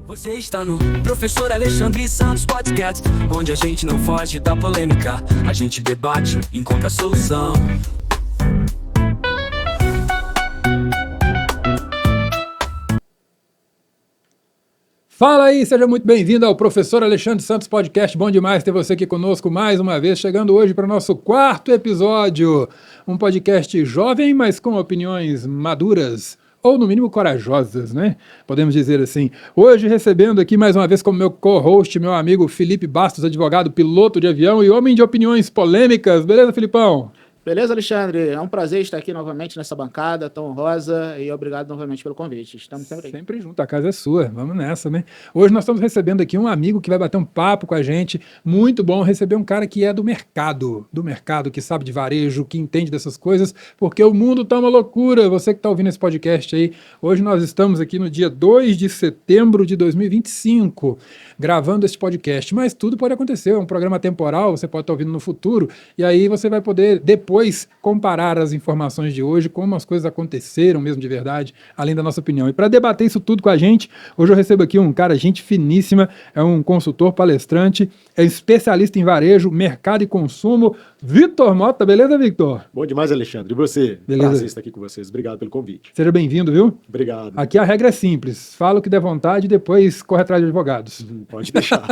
Você está no Professor Alexandre Santos Podcast, onde a gente não foge da polêmica, a gente debate e encontra a solução. Fala aí, seja muito bem-vindo ao Professor Alexandre Santos Podcast. Bom demais ter você aqui conosco mais uma vez, chegando hoje para o nosso 4º episódio. Um podcast jovem, mas com opiniões maduras, ou no mínimo corajosas, né? Podemos dizer assim. Hoje recebendo aqui mais uma vez como meu co-host, meu amigo Felipe Bastos, advogado, piloto de avião e homem de opiniões polêmicas. Beleza, Filipão? Beleza, Alexandre? É um prazer estar aqui novamente nessa bancada tão honrosa e obrigado novamente pelo convite. Estamos sempre aí. Sempre junto, a casa é sua, vamos nessa, né? Hoje nós estamos recebendo aqui um amigo que vai bater um papo com a gente, muito bom receber um cara que é do mercado, que sabe de varejo, que entende dessas coisas, porque o mundo tá uma loucura, você que está ouvindo esse podcast aí. Hoje nós estamos aqui no dia 2 de setembro de 2025, gravando esse podcast, mas tudo pode acontecer, é um programa temporal, você pode estar ouvindo no futuro, e aí você vai poder depois comparar as informações de hoje, como as coisas aconteceram mesmo de verdade, além da nossa opinião. E para debater isso tudo com a gente, hoje eu recebo aqui um cara, gente finíssima, é um consultor, palestrante, é especialista em varejo, mercado e consumo, Victor Mota. Beleza, Victor? Bom demais, Alexandre. E você? Beleza. Prazer estar aqui com vocês. Obrigado pelo convite. Seja bem-vindo, viu? Obrigado. Aqui a regra é simples, fala o que der vontade e depois corre atrás de advogados. Pode deixar.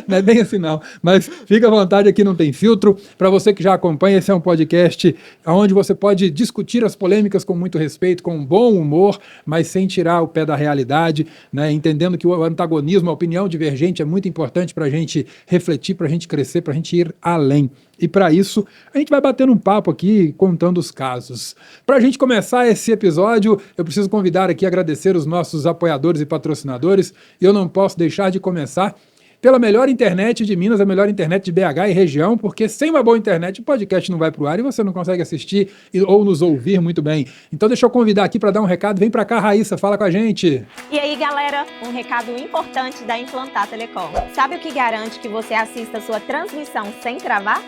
Não é bem assim não, mas fica à vontade, aqui não tem filtro. Para você que já acompanha, esse é um podcast onde você pode discutir as polêmicas com muito respeito, com bom humor, mas sem tirar o pé da realidade, né? Entendendo que o antagonismo, a opinião divergente é muito importante para a gente refletir, para a gente crescer, para a gente ir além. E para isso, a gente vai batendo um papo aqui, contando os casos. Para a gente começar esse episódio, eu preciso convidar aqui, agradecer os nossos apoiadores e patrocinadores, e eu não posso deixar de começar pela melhor internet de Minas, a melhor internet de BH e região, porque sem uma boa internet o podcast não vai pro ar e você não consegue assistir ou nos ouvir muito bem. Então deixa eu convidar aqui para dar um recado. Vem para cá, Raíssa, fala com a gente. E aí, galera, um recado importante da Implantar Telecom. Sabe o que garante que você assista a sua transmissão sem travar?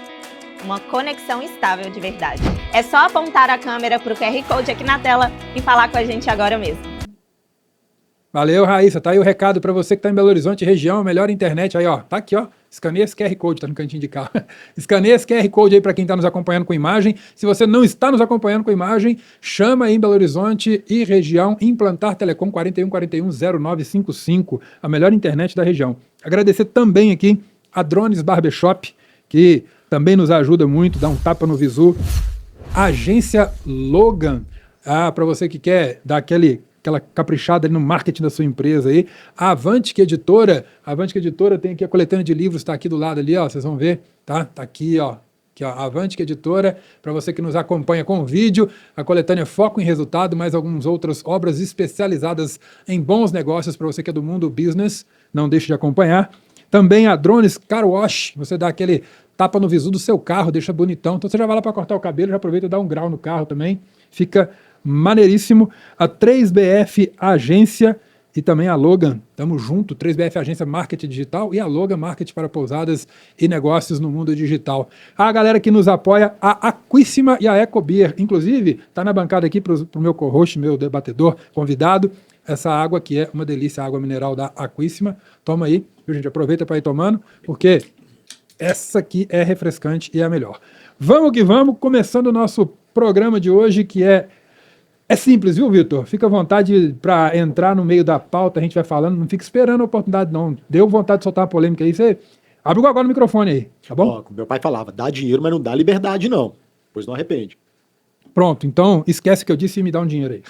Uma conexão estável de verdade. É só apontar a câmera para o QR Code aqui na tela e falar com a gente agora mesmo. Valeu, Raíssa. Tá aí o recado para você que está em Belo Horizonte, região, a melhor internet. Aí, ó, tá aqui, ó. Escaneia esse QR Code, tá no cantinho de cá. Escaneia esse QR Code aí para quem está nos acompanhando com imagem. Se você não está nos acompanhando com imagem, chama aí em Belo Horizonte e região Implantar Telecom 41410955, a melhor internet da região. Agradecer também aqui a Drones Barbershop, que também nos ajuda muito, dá um tapa no visu. A agência Logan, para você que quer dar aquela caprichada ali no marketing da sua empresa aí. A Avantic Editora tem aqui a coletânea de livros, está aqui do lado ali, ó, vocês vão ver, tá? Tá aqui, ó. Aqui, ó, a Avantic Editora, para você que nos acompanha com vídeo, a coletânea Foco em Resultado, mais algumas outras obras especializadas em bons negócios, para você que é do mundo business, não deixe de acompanhar. Também a Drones Car Wash, você dá aquele tapa no visu do seu carro, deixa bonitão, então você já vai lá para cortar o cabelo, já aproveita e dá um grau no carro também, fica maneiríssimo. A 3BF Agência e também a Logan, tamo junto, 3BF Agência Marketing Digital e a Logan Marketing para pousadas e negócios no mundo digital. A galera que nos apoia, a Aquíssima e a Ecobeer, inclusive, tá na bancada aqui pro meu co-host, meu debatedor convidado, essa água que é uma delícia, a água mineral da Aquíssima, toma aí, viu, gente, aproveita para ir tomando, porque essa aqui é refrescante e é a melhor. Vamos que vamos, começando o nosso programa de hoje, que é simples, viu, Vitor? Fica à vontade para entrar no meio da pauta, a gente vai falando, não fica esperando a oportunidade, não. Deu vontade de soltar uma polêmica aí, você abre agora o microfone aí, tá bom? Ó, meu pai falava, dá dinheiro, mas não dá liberdade, não. Pois não arrepende. Pronto, então esquece o que eu disse e me dá um dinheiro aí.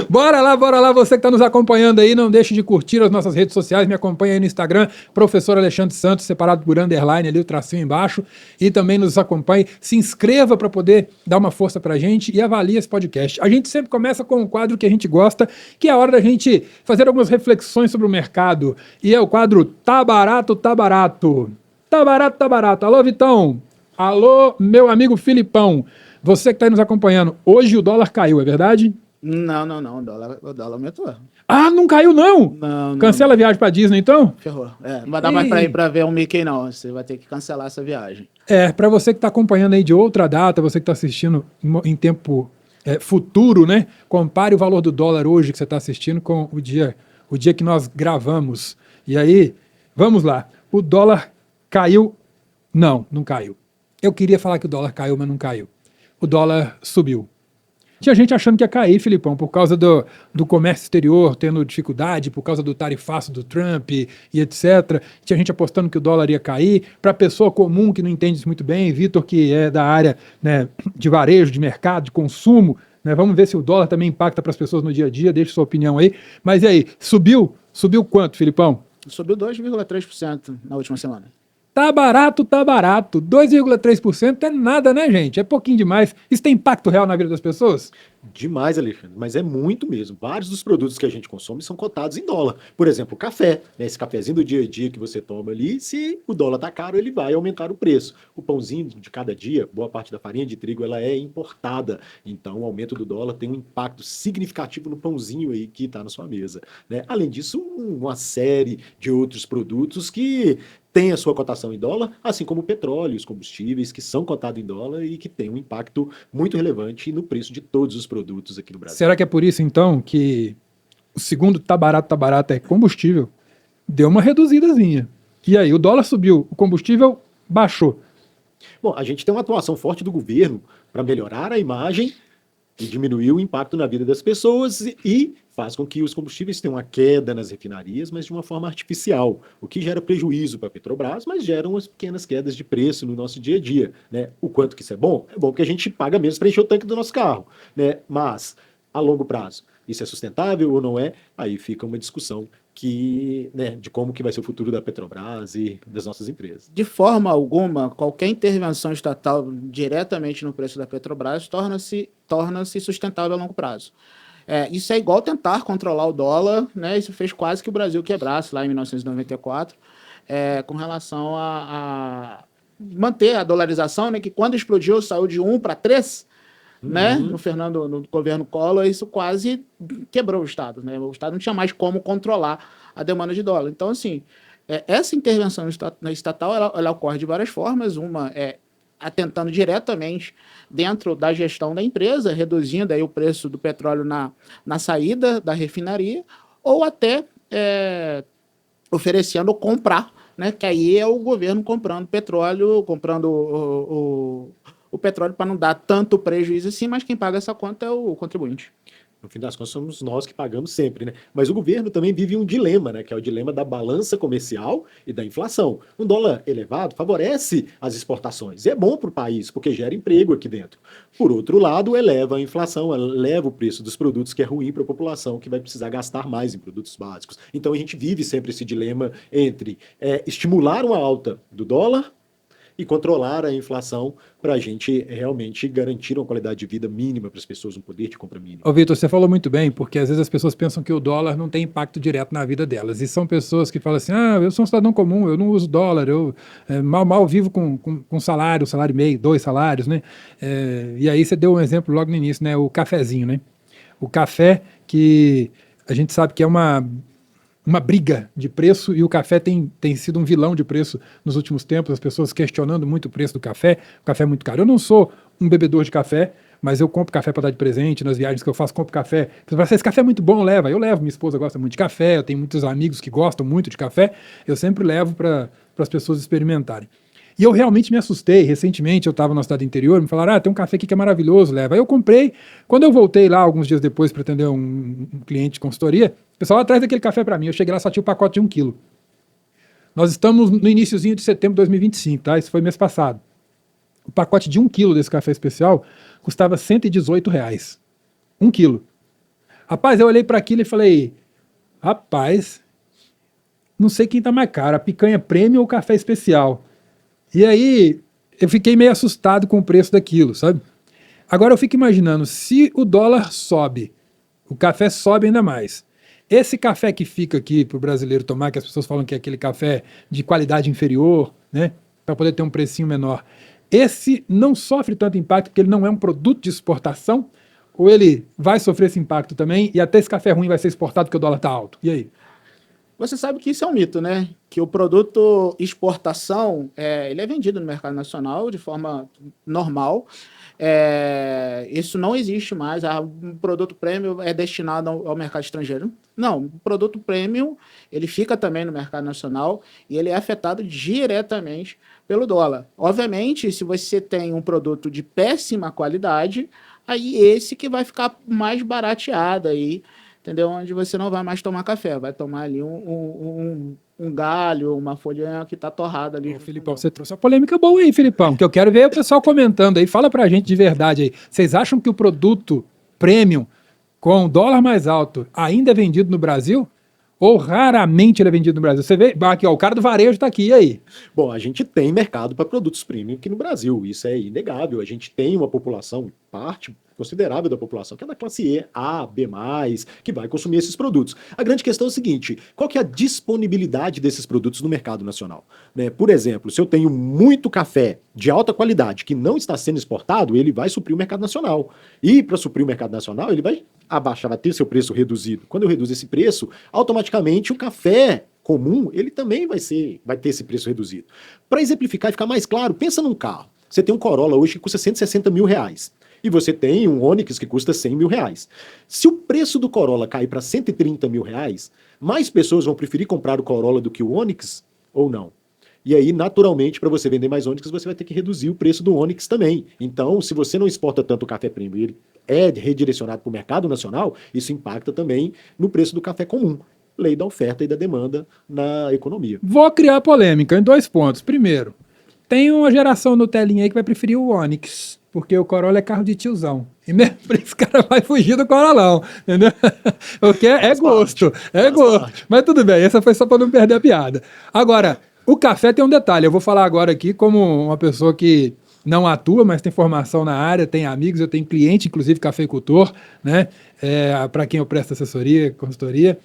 Bora lá, você que está nos acompanhando aí, não deixe de curtir as nossas redes sociais, me acompanha aí no Instagram, Professor Alexandre Santos, separado por underline ali, o tracinho embaixo, e também nos acompanhe, se inscreva para poder dar uma força pra gente e avalie esse podcast. A gente sempre começa com um quadro que a gente gosta, que é a hora da gente fazer algumas reflexões sobre o mercado, e é o quadro Tá Barato, Tá Barato. Tá barato, tá barato. Alô, Vitão. Alô, meu amigo Filipão. Você que está aí nos acompanhando, hoje o dólar caiu, é verdade? Não, o dólar aumentou. Ah, não caiu não? Não. Cancela a viagem pra Disney então? Ferrou. Não vai dar mais pra ir pra ver um Mickey não, você vai ter que cancelar essa viagem. Pra você que está acompanhando aí de outra data, você que está assistindo em tempo futuro, né? Compare o valor do dólar hoje que você está assistindo com o dia o dia que nós gravamos. E aí, vamos lá. O dólar caiu? Não, não caiu. Eu queria falar que o dólar caiu, mas não caiu. O dólar subiu. Tinha gente achando que ia cair, Filipão, por causa do comércio exterior tendo dificuldade, por causa do tarifaço do Trump e etc. Tinha gente apostando que o dólar ia cair. Para a pessoa comum que não entende isso muito bem, Vitor, que é da área, né, de varejo, de mercado, de consumo, né, vamos ver se o dólar também impacta para as pessoas no dia a dia. Deixa sua opinião aí. Mas e aí, subiu? Subiu quanto, Filipão? Subiu 2,3% na última semana. Tá barato, tá barato. 2,3% é nada, né, gente? É pouquinho demais. Isso tem impacto real na vida das pessoas? Demais, Alexandre, mas é muito mesmo. Vários dos produtos que a gente consome são cotados em dólar. Por exemplo, o café, né? Esse cafezinho do dia a dia que você toma ali, se o dólar tá caro, ele vai aumentar o preço. O pãozinho de cada dia, boa parte da farinha de trigo, ela é importada. Então, o aumento do dólar tem um impacto significativo no pãozinho aí que está na sua mesa, né? Além disso, uma série de outros produtos que tem a sua cotação em dólar, assim como o petróleo, os combustíveis, que são cotados em dólar e que tem um impacto muito relevante no preço de todos os produtos aqui no Brasil. Será que é por isso, então, que o segundo tá barato é combustível? Deu uma reduzidazinha. E aí, o dólar subiu, o combustível baixou. Bom, a gente tem uma atuação forte do governo para melhorar a imagem e diminuir o impacto na vida das pessoas e faz com que os combustíveis tenham uma queda nas refinarias, mas de uma forma artificial, o que gera prejuízo para a Petrobras, mas gera umas pequenas quedas de preço no nosso dia a dia, né? O quanto que isso é bom? É bom porque a gente paga menos para encher o tanque do nosso carro, né? Mas, a longo prazo, isso é sustentável ou não é? Aí fica uma discussão que, né, de como que vai ser o futuro da Petrobras e das nossas empresas. De forma alguma, qualquer intervenção estatal diretamente no preço da Petrobras torna-se sustentável a longo prazo. Isso é igual tentar controlar o dólar, né? Isso fez quase que o Brasil quebrasse lá em 1994, com relação a manter a dolarização, né? Que quando explodiu saiu de 1 para 3, né? No governo Collor, isso quase quebrou o Estado, né? O Estado não tinha mais como controlar a demanda de dólar. Então, assim, essa intervenção estatal, ela ocorre de várias formas. Uma é atentando diretamente dentro da gestão da empresa, reduzindo aí o preço do petróleo na saída da refinaria, ou até oferecendo comprar, né? Que aí é o governo comprando petróleo, o petróleo para não dar tanto prejuízo assim, mas quem paga essa conta é o contribuinte. No fim das contas, somos nós que pagamos sempre, né? Mas o governo também vive um dilema, né? Que é o dilema da balança comercial e da inflação. Um dólar elevado favorece as exportações e é bom para o país, porque gera emprego aqui dentro. Por outro lado, eleva a inflação, eleva o preço dos produtos, que é ruim para a população, que vai precisar gastar mais em produtos básicos. Então a gente vive sempre esse dilema entre estimular uma alta do dólar e controlar a inflação para a gente realmente garantir uma qualidade de vida mínima para as pessoas, um poder de compra mínimo. Ô, Vitor, você falou muito bem, porque às vezes as pessoas pensam que o dólar não tem impacto direto na vida delas. E são pessoas que falam assim, eu sou um cidadão comum, eu não uso dólar, eu mal vivo com salário e meio, 2 salários, né? E aí você deu um exemplo logo no início, né? O cafezinho, né? O café que a gente sabe que é uma briga de preço, e o café tem sido um vilão de preço nos últimos tempos, as pessoas questionando muito o preço do café. O café é muito caro. Eu não sou um bebedor de café, mas eu compro café para dar de presente, nas viagens que eu faço, compro café. Você fala, esse café é muito bom, leva. Eu levo, minha esposa gosta muito de café, eu tenho muitos amigos que gostam muito de café, eu sempre levo para as pessoas experimentarem. E eu realmente me assustei. Recentemente eu estava na cidade interior, me falaram, tem um café aqui que é maravilhoso, leva. Aí eu comprei. Quando eu voltei lá, alguns dias depois, para atender um cliente de consultoria, o pessoal atrás daquele café para mim. Eu cheguei lá, só tinha o pacote de 1 quilo. Nós estamos no iniciozinho de setembro de 2025, tá? Isso foi mês passado. O pacote de 1 quilo desse café especial custava R$118. 1 quilo. Rapaz, eu olhei para aquilo e falei, rapaz, não sei quem tá mais caro, a picanha premium ou o café especial. E aí eu fiquei meio assustado com o preço daquilo, sabe? Agora eu fico imaginando, se o dólar sobe, o café sobe ainda mais. Esse café que fica aqui para o brasileiro tomar, que as pessoas falam que é aquele café de qualidade inferior, né, para poder ter um precinho menor, esse não sofre tanto impacto porque ele não é um produto de exportação, ou ele vai sofrer esse impacto também, e até esse café ruim vai ser exportado porque o dólar está alto? E aí? Você sabe que isso é um mito, né? Que o produto exportação, ele é vendido no mercado nacional de forma normal. Isso não existe mais. Um produto premium é destinado ao mercado estrangeiro. Não, o produto premium ele fica também no mercado nacional e ele é afetado diretamente pelo dólar. Obviamente, se você tem um produto de péssima qualidade, aí esse que vai ficar mais barateado aí, entendeu? Onde você não vai mais tomar café, vai tomar ali um galho, uma folha que está torrada ali. Ô, Filipão, você trouxe uma polêmica boa aí, Filipão, que eu quero ver o pessoal comentando aí. Fala pra gente de verdade aí. Vocês acham que o produto premium com dólar mais alto ainda é vendido no Brasil? Ou raramente ele é vendido no Brasil? Você vê, aqui, ó, o cara do varejo tá aqui, e aí? Bom, a gente tem mercado para produtos premium aqui no Brasil, isso é inegável. A gente tem uma população, parte considerável da população, que é da classe E, A, B+, que vai consumir esses produtos. A grande questão é o seguinte, qual que é a disponibilidade desses produtos no mercado nacional? Né? Por exemplo, se eu tenho muito café de alta qualidade que não está sendo exportado, ele vai suprir o mercado nacional. E para suprir o mercado nacional, ele vai abaixar, vai ter seu preço reduzido. Quando eu reduzo esse preço, automaticamente o café comum, ele também vai ter esse preço reduzido. Para exemplificar e ficar mais claro, pensa num carro. Você tem um Corolla hoje que custa 160 mil reais. E você tem um Onix que custa 100 mil reais. Se o preço do Corolla cair para 130 mil reais, mais pessoas vão preferir comprar o Corolla do que o Onix ou não? E aí, naturalmente, para você vender mais Onix, você vai ter que reduzir o preço do Onix também. Então, se você não exporta tanto o café premium e ele é redirecionado para o mercado nacional, isso impacta também no preço do café comum. Lei da oferta e da demanda na economia. Vou criar polêmica em 2 pontos. Primeiro, tem uma geração Nutelinha aí que vai preferir o Onix, porque o Corolla é carro de tiozão. E mesmo por isso o cara vai fugir do Corolão, entendeu? Porque é gosto, gosto. Mas tudo bem, essa foi só para não perder a piada. Agora, o café tem um detalhe, eu vou falar agora aqui como uma pessoa que não atua, mas tem formação na área, tem amigos, eu tenho cliente, inclusive cafeicultor, né? Para quem eu presto assessoria, consultoria.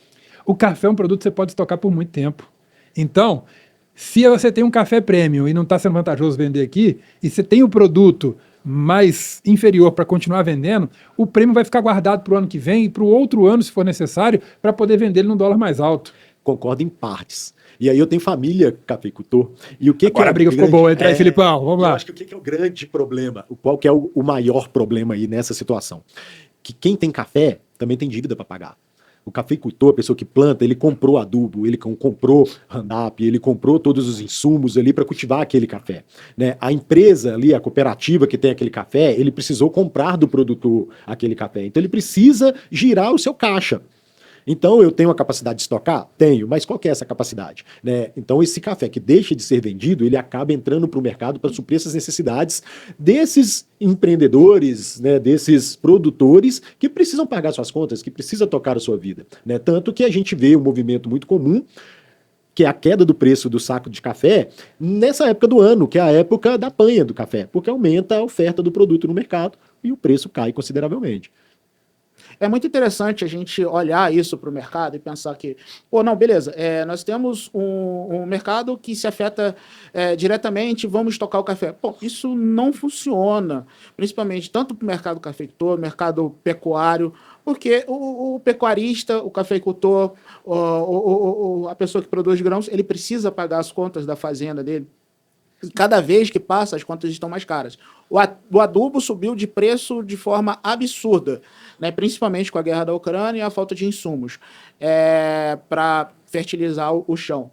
O café é um produto que você pode estocar por muito tempo. Então, se você tem um café premium e não está sendo vantajoso vender aqui, e você tem o produto mais inferior para continuar vendendo, o prêmio vai ficar guardado para o ano que vem e para o outro ano, se for necessário, para poder vender ele num dólar mais alto. Concordo em partes. E aí eu tenho família cafeicultor. E o que Agora que é a briga ficou boa, entra aí, Filipão, vamos lá. Eu acho que o que é o grande problema, qual que é o maior problema aí nessa situação? Que quem tem café também tem dívida para pagar. O cafeicultor, a pessoa que planta, ele comprou adubo, ele comprou Roundup, ele comprou todos os insumos ali para cultivar aquele café. Né? A empresa ali, a cooperativa que tem aquele café, ele precisou comprar do produtor aquele café. Então ele precisa girar o seu caixa. Então, eu tenho a capacidade de estocar? Tenho, mas qual que é essa capacidade? Né? Então, esse café que deixa de ser vendido, ele acaba entrando para o mercado para suprir essas necessidades desses empreendedores, né, desses produtores que precisam pagar suas contas, que precisam tocar a sua vida. Né? Tanto que a gente vê um movimento muito comum, que é a queda do preço do saco de café, nessa época do ano, que é a época da panha do café, porque aumenta a oferta do produto no mercado e o preço cai consideravelmente. É muito interessante a gente olhar isso para o mercado e pensar que, pô, não, beleza, nós temos um mercado que se afeta diretamente, vamos tocar o café. Pô, isso não funciona, principalmente tanto para o mercado cafeicultor, mercado pecuário, porque o pecuarista, o cafeicultor, a pessoa que produz grãos, ele precisa pagar as contas da fazenda dele. E cada vez que passa, as contas estão mais caras. O adubo subiu de preço de forma absurda, né? Principalmente com a guerra da Ucrânia e a falta de insumos para fertilizar o chão.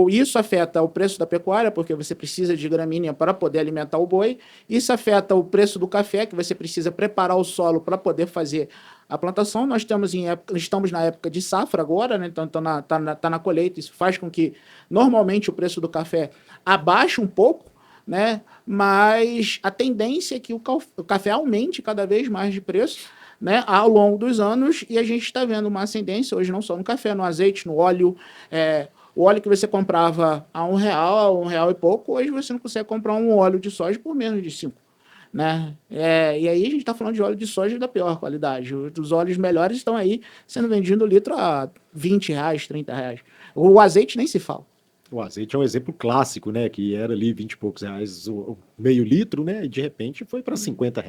Isso afeta o preço da pecuária, porque você precisa de gramínea para poder alimentar o boi. Isso afeta o preço do café, que você precisa preparar o solo para poder fazer a plantação. Nós estamos na época de safra agora, né? Então tá na colheita. Isso faz com que, normalmente, o preço do café abaixe um pouco, né? Mas a tendência é que o café aumente cada vez mais de preço, né, ao longo dos anos, e a gente está vendo uma ascendência hoje não só no café, no azeite, no óleo. O óleo que você comprava a R$1 e pouco, hoje você não consegue comprar um óleo de soja por menos de 5. Né? E aí a gente está falando de óleo de soja da pior qualidade. Os óleos melhores estão aí sendo vendidos litro a R$20, R$30. O azeite nem se fala. O azeite é um exemplo clássico, né? Que era ali 20 e poucos reais o meio litro, né? E de repente foi para R$50.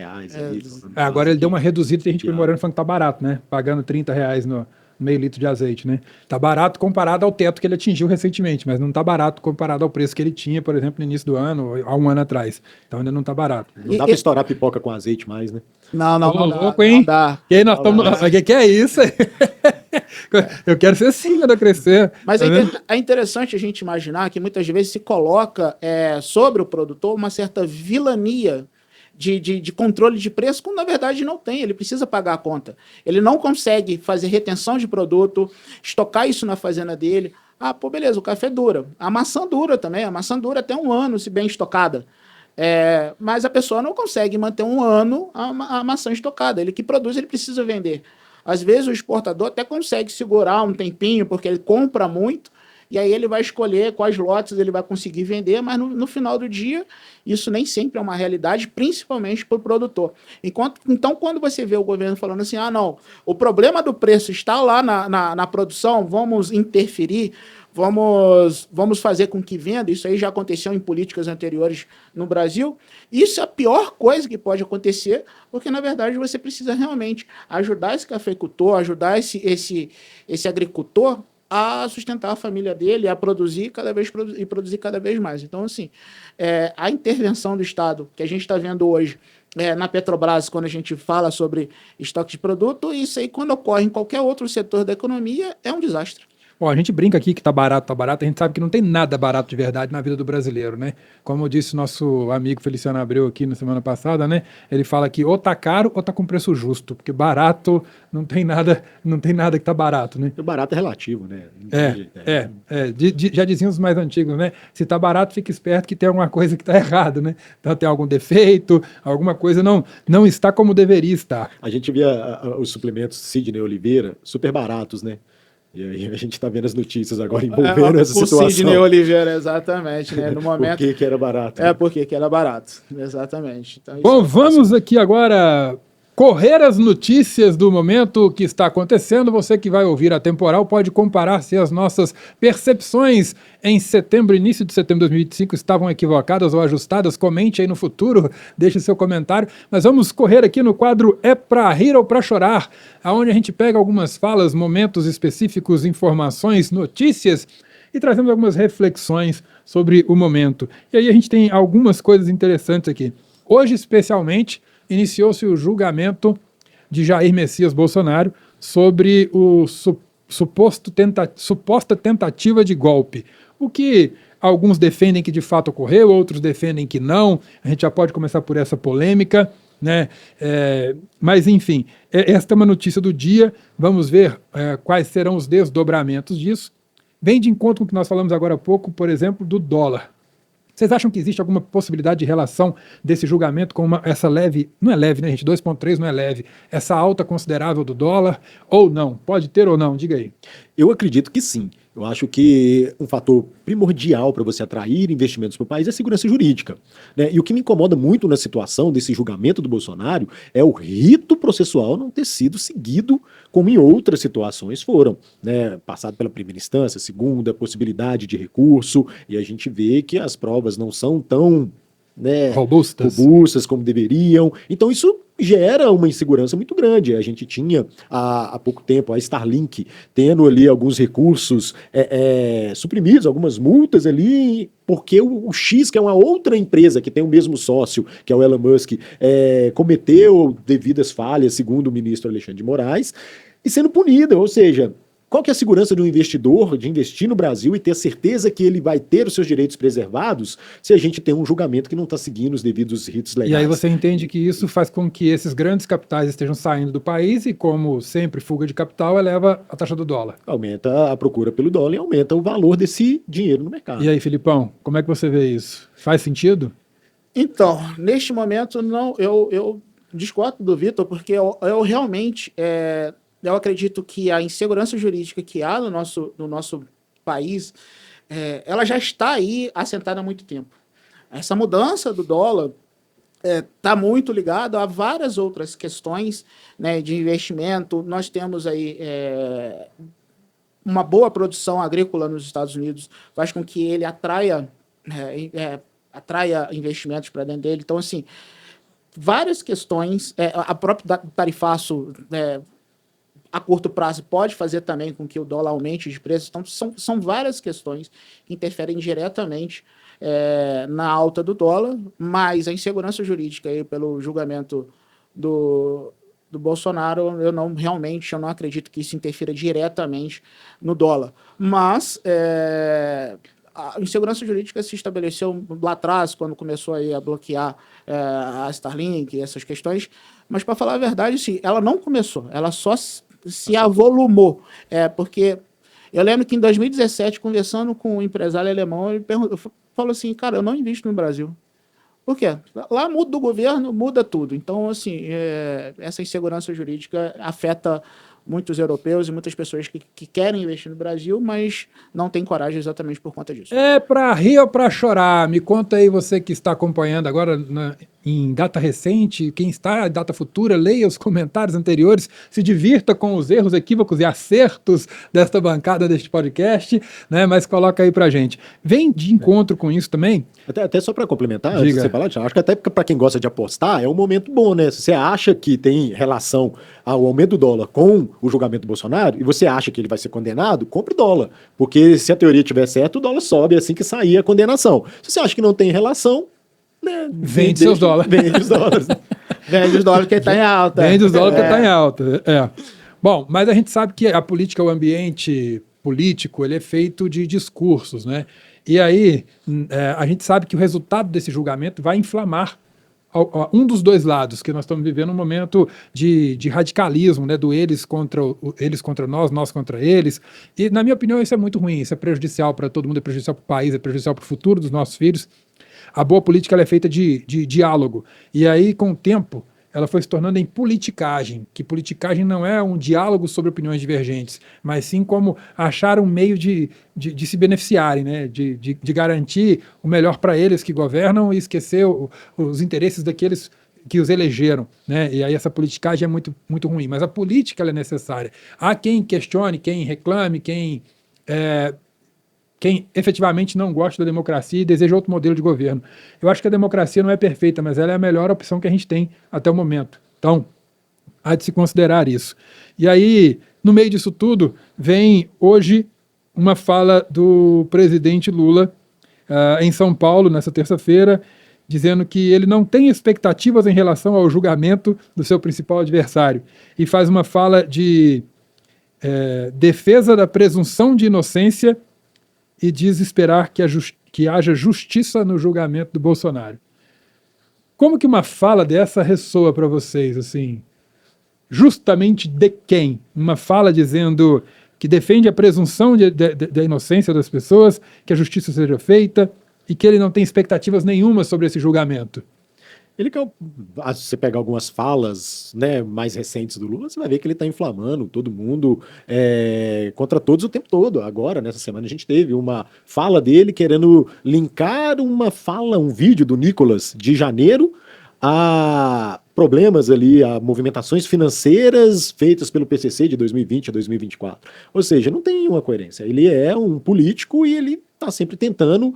Agora ele deu uma reduzida, tem gente comemorando falando que tá barato, né? Pagando R$30 meio litro de azeite, né? Tá barato comparado ao teto que ele atingiu recentemente, mas não tá barato comparado ao preço que ele tinha, por exemplo, no início do ano, ou há um ano atrás. Então ainda não tá barato. Não dá pra estourar pipoca com azeite mais, né? Não Ô, dá, louco, hein? não dá. E aí nós estamos... O que é isso? Eu quero ser assim quando eu crescer. Mas tá vendo? é interessante a gente imaginar que muitas vezes se coloca sobre o produtor uma certa vilania de controle de preço, quando na verdade não tem, ele precisa pagar a conta. Ele não consegue fazer retenção de produto, estocar isso na fazenda dele. Ah, pô, beleza, o café dura. A maçã dura também, a maçã dura até um ano, se bem estocada. Mas a pessoa não consegue manter um ano a maçã estocada. Ele que produz, ele precisa vender. Às vezes o exportador até consegue segurar um tempinho, porque ele compra muito, e aí ele vai escolher quais lotes ele vai conseguir vender, mas no final do dia, isso nem sempre é uma realidade, principalmente para o produtor. Então, quando você vê o governo falando assim, não, o problema do preço está lá na produção, vamos interferir, vamos fazer com que venda, isso aí já aconteceu em políticas anteriores no Brasil, isso é a pior coisa que pode acontecer, porque na verdade você precisa realmente ajudar esse cafeicultor, ajudar esse agricultor a sustentar a família dele, a produzir e produzir cada vez mais. Então, assim, a intervenção do Estado que a gente está vendo hoje na Petrobras, quando a gente fala sobre estoque de produto, isso aí, quando ocorre em qualquer outro setor da economia, é um desastre. Bom, a gente brinca aqui que tá barato, a gente sabe que não tem nada barato de verdade na vida do brasileiro, né? Como disse nosso amigo Feliciano Abreu aqui na semana passada, né? Ele fala que ou tá caro ou tá com preço justo, porque barato não tem nada que tá barato, né? O barato é relativo, né? Já diziam os mais antigos, né? Se tá barato, fica esperto que tem alguma coisa que tá errado, né? Então tem algum defeito, alguma coisa não está como deveria estar. A gente via os suplementos Sidney Oliveira super baratos, né? E aí a gente está vendo as notícias agora envolvendo essa situação. O Sidney Oliveira, exatamente, né? No momento. Por que era barato? Porque era barato, exatamente. Então, bom, vamos aqui agora correr as notícias do momento que está acontecendo. Você que vai ouvir a temporal pode comparar se as nossas percepções em setembro, início de setembro de 2025 estavam equivocadas ou ajustadas. Comente aí no futuro, deixe seu comentário. Mas vamos correr aqui no quadro É Pra Rir ou Pra Chorar, onde a gente pega algumas falas, momentos específicos, informações, notícias e trazemos algumas reflexões sobre o momento. E aí a gente tem algumas coisas interessantes aqui. Hoje, especialmente, iniciou-se o julgamento de Jair Messias Bolsonaro sobre o suposta tentativa de golpe. O que alguns defendem que de fato ocorreu, outros defendem que não. A gente já pode começar por essa polêmica, né? Mas, enfim, esta é uma notícia do dia. Vamos ver quais serão os desdobramentos disso. Vem de encontro com o que nós falamos agora há pouco, por exemplo, do dólar. Vocês acham que existe alguma possibilidade de relação desse julgamento com essa leve, não é leve, né, gente? 2,3 não é leve, essa alta considerável do dólar, ou não? Pode ter ou não? Diga aí. Eu acredito que sim. Eu acho que um fator primordial para você atrair investimentos para o país é a segurança jurídica, né? E o que me incomoda muito na situação desse julgamento do Bolsonaro é o rito processual não ter sido seguido como em outras situações foram, né? Passado pela primeira instância, segunda, possibilidade de recurso, e a gente vê que as provas não são tão, né, robustas como deveriam. Então isso gera uma insegurança muito grande. A gente tinha há pouco tempo a Starlink tendo ali alguns recursos suprimidos, algumas multas ali, porque o X, que é uma outra empresa que tem o mesmo sócio, que é o Elon Musk, cometeu devidas falhas, segundo o ministro Alexandre de Moraes, e sendo punida. Ou seja, qual que é a segurança de um investidor de investir no Brasil e ter a certeza que ele vai ter os seus direitos preservados se a gente tem um julgamento que não está seguindo os devidos ritos legais? E aí você entende que isso faz com que esses grandes capitais estejam saindo do país e, como sempre, fuga de capital eleva a taxa do dólar. Aumenta a procura pelo dólar e aumenta o valor desse dinheiro no mercado. E aí, Filipão, como é que você vê isso? Faz sentido? Então, neste momento, não, eu discordo do Vitor, porque eu realmente... eu acredito que a insegurança jurídica que há no nosso país, ela já está aí assentada há muito tempo. Essa mudança do dólar está muito ligada a várias outras questões, né, de investimento. Nós temos aí uma boa produção agrícola nos Estados Unidos, faz com que ele atraia investimentos para dentro dele. Então, assim, várias questões, a própria tarifaço... a curto prazo pode fazer também com que o dólar aumente de preço. Então, são várias questões que interferem diretamente na alta do dólar, mas a insegurança jurídica aí pelo julgamento do Bolsonaro, eu não acredito que isso interfira diretamente no dólar. Mas a insegurança jurídica se estabeleceu lá atrás, quando começou aí a bloquear a Starlink e essas questões, mas para falar a verdade, sim, ela não começou, ela só se avolumou, porque eu lembro que em 2017, conversando com um empresário alemão, ele falou assim, cara, eu não invisto no Brasil. Por quê? Lá muda o governo, muda tudo. Então, assim, essa insegurança jurídica afeta muitos europeus e muitas pessoas que querem investir no Brasil, mas não têm coragem exatamente por conta disso. É para rir ou para chorar? Me conta aí, você que está acompanhando agora em data recente, quem está em data futura, leia os comentários anteriores, se divirta com os erros, equívocos e acertos desta bancada, deste podcast, né? Mas coloca aí pra gente. Vem de encontro com isso também. Até só para complementar, Diga. antes de você falar, acho que até para quem gosta de apostar, é um momento bom, né? Se você acha que tem relação ao aumento do dólar com o julgamento do Bolsonaro, e você acha que ele vai ser condenado, compre dólar. Porque se a teoria estiver certa, o dólar sobe assim que sair a condenação. Se você acha que não tem relação, né, Vende seus dólares. Vende os dólares. Vende os dólares que está em alta. Vende os dólares que está em alta. Bom, mas a gente sabe que a política, o ambiente político, ele é feito de discursos, né? E aí, a gente sabe que o resultado desse julgamento vai inflamar um dos dois lados, que nós estamos vivendo um momento de radicalismo, né, do eles contra nós, nós contra eles, e na minha opinião isso é muito ruim, isso é prejudicial para todo mundo, é prejudicial para o país, é prejudicial para o futuro dos nossos filhos. A boa política ela é feita de diálogo, e aí com o tempo ela foi se tornando em politicagem, que politicagem não é um diálogo sobre opiniões divergentes, mas sim como achar um meio de se beneficiarem, né? de garantir o melhor para eles que governam e esquecer os interesses daqueles que os elegeram, né? E aí essa politicagem é muito, muito ruim, mas a política ela é necessária. Há quem questione, quem reclame, quem efetivamente não gosta da democracia e deseja outro modelo de governo. Eu acho que a democracia não é perfeita, mas ela é a melhor opção que a gente tem até o momento. Então, há de se considerar isso. E aí, no meio disso tudo, vem hoje uma fala do presidente Lula em São Paulo, nessa terça-feira, dizendo que ele não tem expectativas em relação ao julgamento do seu principal adversário. E faz uma fala de defesa da presunção de inocência e diz esperar que haja justiça no julgamento do Bolsonaro. Como que uma fala dessa ressoa para vocês, assim? Justamente de quem? Uma fala dizendo que defende a presunção da inocência das pessoas, que a justiça seja feita e que ele não tem expectativas nenhuma sobre esse julgamento. Se você pegar algumas falas, né, mais recentes do Lula, você vai ver que ele está inflamando todo mundo contra todos o tempo todo. Agora, nessa semana, a gente teve uma fala dele querendo linkar um vídeo do Nicolas de janeiro a problemas ali, a movimentações financeiras feitas pelo PCC de 2020 a 2024. Ou seja, não tem uma coerência. Ele é um político e ele está sempre tentando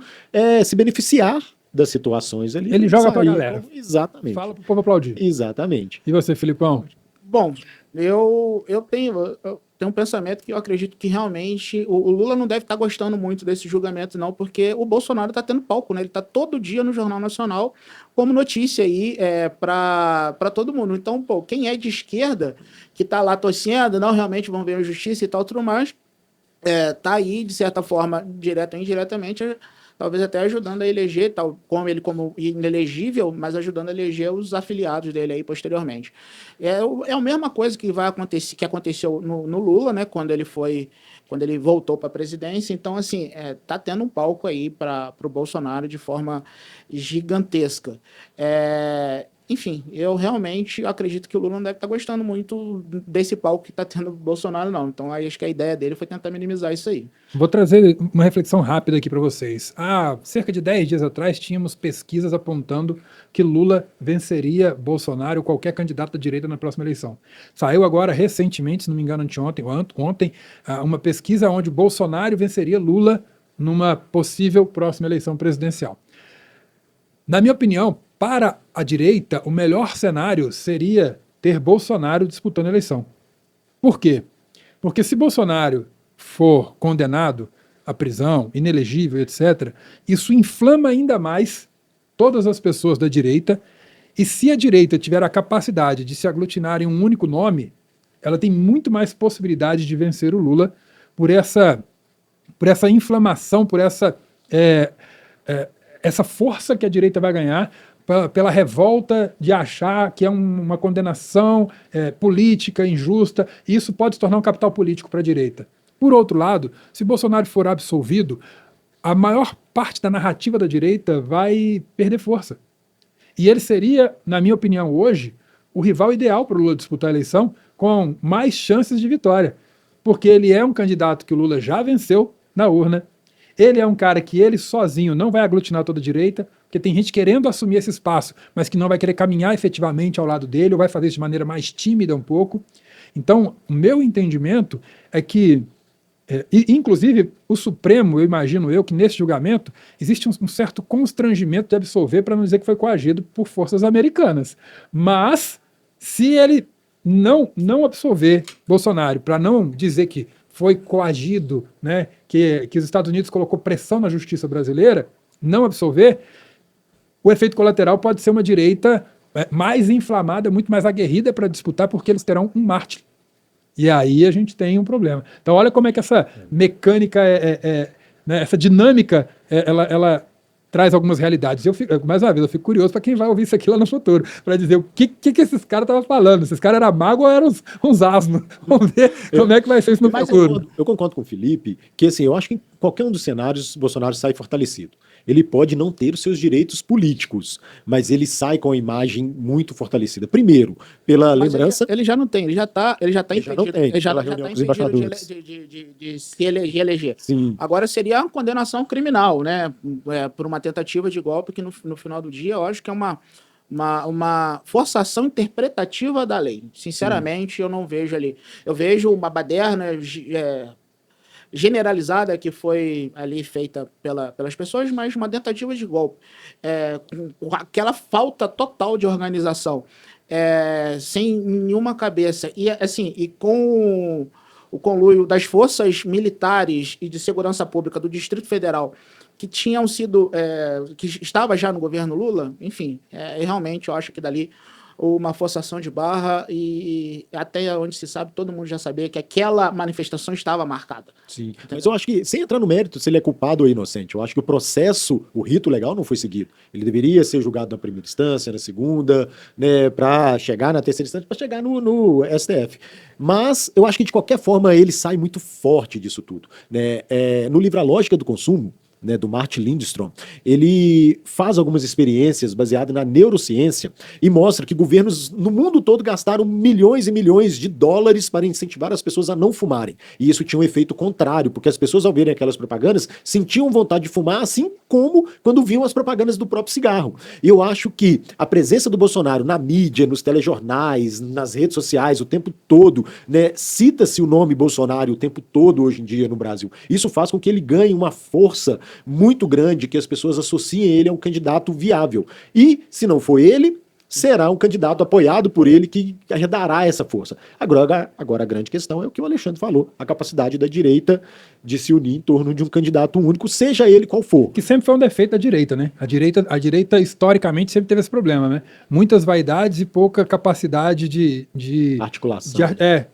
se beneficiar das situações ali. Ele joga pra galera. Exatamente. Fala pro povo aplaudir. Exatamente. E você, Filipão? Bom, eu tenho um pensamento que eu acredito que realmente o Lula não deve estar gostando muito desse julgamento, não, porque o Bolsonaro está tendo palco, né? Ele está todo dia no Jornal Nacional como notícia aí para todo mundo. Então, pô, quem é de esquerda que está lá torcendo, não realmente vão ver a justiça e tal, tudo mais, tá aí, de certa forma, direta ou indiretamente, talvez até ajudando a eleger, como inelegível, mas ajudando a eleger os afiliados dele aí posteriormente. É a mesma coisa que que aconteceu no Lula, né, quando ele voltou para a presidência. Então, assim, tá tendo um palco aí para o Bolsonaro de forma gigantesca. Enfim, eu realmente acredito que o Lula não deve estar gostando muito desse palco que está tendo o Bolsonaro, não. Então, aí acho que a ideia dele foi tentar minimizar isso aí. Vou trazer uma reflexão rápida aqui para vocês. Há cerca de 10 dias atrás, tínhamos pesquisas apontando que Lula venceria Bolsonaro ou qualquer candidato da direita na próxima eleição. Saiu agora, recentemente, se não me engano, ontem, uma pesquisa onde Bolsonaro venceria Lula numa possível próxima eleição presidencial. Na minha opinião, para a direita, o melhor cenário seria ter Bolsonaro disputando a eleição. Por quê? Porque se Bolsonaro for condenado à prisão, inelegível, etc., isso inflama ainda mais todas as pessoas da direita, e se a direita tiver a capacidade de se aglutinar em um único nome, ela tem muito mais possibilidade de vencer o Lula por essa inflamação, por essa força que a direita vai ganhar pela revolta de achar que é uma condenação política injusta, e isso pode se tornar um capital político para a direita. Por outro lado, se Bolsonaro for absolvido, a maior parte da narrativa da direita vai perder força. E ele seria, na minha opinião, hoje, o rival ideal para o Lula disputar a eleição, com mais chances de vitória. Porque ele é um candidato que o Lula já venceu na urna. Ele é um cara que ele sozinho não vai aglutinar toda a direita, porque tem gente querendo assumir esse espaço, mas que não vai querer caminhar efetivamente ao lado dele, ou vai fazer isso de maneira mais tímida um pouco. Então, o meu entendimento é que, inclusive, o Supremo, eu imagino que nesse julgamento existe um certo constrangimento de absolver, para não dizer que foi coagido por forças americanas. Mas, se ele não absolver Bolsonaro, para não dizer que foi coagido, né, que os Estados Unidos colocou pressão na justiça brasileira, não absolver, o efeito colateral pode ser uma direita mais inflamada, muito mais aguerrida para disputar, porque eles terão um mártir. E aí a gente tem um problema. Então olha como é que essa mecânica, né, essa dinâmica, ela traz algumas realidades. Mais uma vez, eu fico curioso para quem vai ouvir isso aqui lá no futuro, para dizer o que esses caras estavam falando. Esses caras eram magos ou eram uns asnos? Vamos ver como é que vai ser isso no futuro. Eu concordo com o Felipe que, assim, eu acho que em qualquer um dos cenários, Bolsonaro sai fortalecido. Ele pode não ter os seus direitos políticos, mas ele sai com a imagem muito fortalecida. Primeiro, pela lembrança... Ele já não tem, ele já está impedido. Ele já está impedido de se eleger. Sim. Agora seria uma condenação criminal, né? Por uma tentativa de golpe que no final do dia eu acho que é uma forçação interpretativa da lei. Sinceramente, eu não vejo ali. Eu vejo uma baderna generalizada que foi ali feita pelas pessoas, mas uma tentativa de golpe. Com aquela falta total de organização, sem nenhuma cabeça. E com o conluio das forças militares e de segurança pública do Distrito Federal, que tinham sido, que estava já no governo Lula, enfim, realmente eu acho que dali uma forçação de barra, e até onde se sabe, todo mundo já sabia que aquela manifestação estava marcada. Sim, mas eu acho que, sem entrar no mérito se ele é culpado ou inocente, eu acho que o processo, o rito legal não foi seguido. Ele deveria ser julgado na primeira instância, na segunda, né, para chegar na terceira instância, para chegar no STF. Mas eu acho que, de qualquer forma, ele sai muito forte disso tudo, né? No livro A Lógica do Consumo, né, do Martin Lindstrom, ele faz algumas experiências baseadas na neurociência e mostra que governos no mundo todo gastaram milhões e milhões de dólares para incentivar as pessoas a não fumarem. E isso tinha um efeito contrário, porque as pessoas, ao verem aquelas propagandas, sentiam vontade de fumar, assim como quando viam as propagandas do próprio cigarro. E eu acho que a presença do Bolsonaro na mídia, nos telejornais, nas redes sociais, o tempo todo, né, cita-se o nome Bolsonaro o tempo todo hoje em dia no Brasil. Isso faz com que ele ganhe uma força muito grande, que as pessoas associem ele a um candidato viável. E, se não for ele, será um candidato apoiado por ele que dará essa força. Agora a grande questão é o que o Alexandre falou, a capacidade da direita de se unir em torno de um candidato único, seja ele qual for. Que sempre foi um defeito da direita, né? A direita historicamente sempre teve esse problema, né? Muitas vaidades e pouca capacidade de articulação.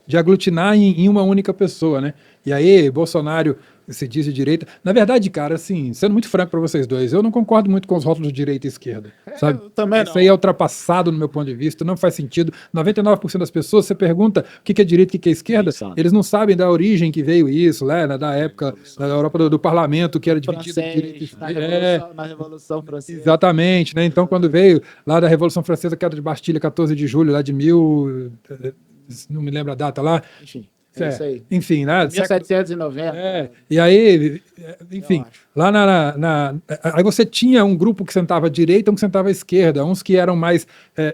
De aglutinar em uma única pessoa, né? E aí, Bolsonaro se diz de direita. Na verdade, cara, assim, sendo muito franco para vocês dois, eu não concordo muito com os rótulos de direita e esquerda, sabe? Eu também Isso aí é ultrapassado no meu ponto de vista, não faz sentido. 99% das pessoas, você pergunta o que é direita e o que é esquerda, eles não sabem da origem que veio isso, né? Da época da Europa do parlamento, que era dividido em direita e esquerda. Na Revolução Francesa. Exatamente, né? Então, quando veio lá da Revolução Francesa, queda de Bastilha, 14 de julho, lá de não me lembro a data lá. Enfim. É isso aí. Enfim, né? 1790. E aí, enfim, lá aí você tinha um grupo que sentava à direita, um que sentava à esquerda, uns que eram mais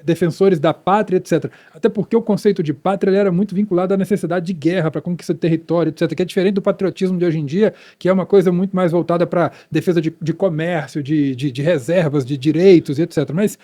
defensores da pátria, etc. Até porque o conceito de pátria ele era muito vinculado à necessidade de guerra para conquista de território, etc. Que é diferente do patriotismo de hoje em dia, que é uma coisa muito mais voltada para defesa de comércio, de reservas, de direitos, etc. Mas,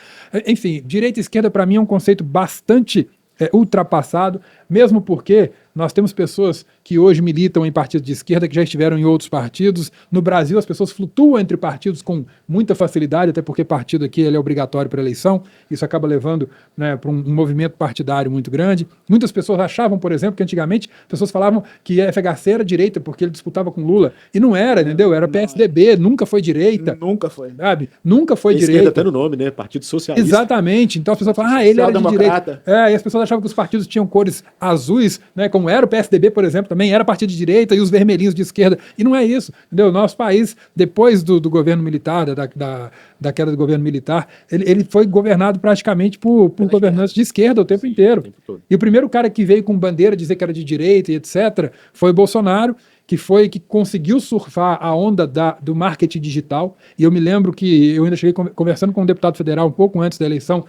enfim, direita e esquerda para mim é um conceito bastante ultrapassado, mesmo porque Nós temos pessoas que hoje militam em partidos de esquerda, que já estiveram em outros partidos. No Brasil, as pessoas flutuam entre partidos com muita facilidade, até porque partido aqui ele é obrigatório para eleição. Isso acaba levando, né, para um movimento partidário muito grande. Muitas pessoas achavam, por exemplo, que antigamente pessoas falavam que a FHC era direita porque ele disputava com Lula. E não era, entendeu? Era PSDB, nunca foi direita. Nunca foi. Sabe? Nunca foi Esquerda direita. até no nome, né? Partido Socialista. Exatamente. Então as pessoas falam, ele era de Social-democrata. direita. E as pessoas achavam que os partidos tinham cores azuis, né? Como era o PSDB, por exemplo, também era partido de direita, e os vermelhinhos de esquerda. E não é isso, entendeu? Nosso país, depois do governo militar, da queda do governo militar, ele foi governado praticamente por governantes de esquerda o tempo inteiro. O tempo todo. E o primeiro cara que veio com bandeira dizer que era de direita e etc. foi Bolsonaro, que conseguiu surfar a onda do marketing digital. E eu me lembro que eu ainda cheguei conversando com um deputado federal um pouco antes da eleição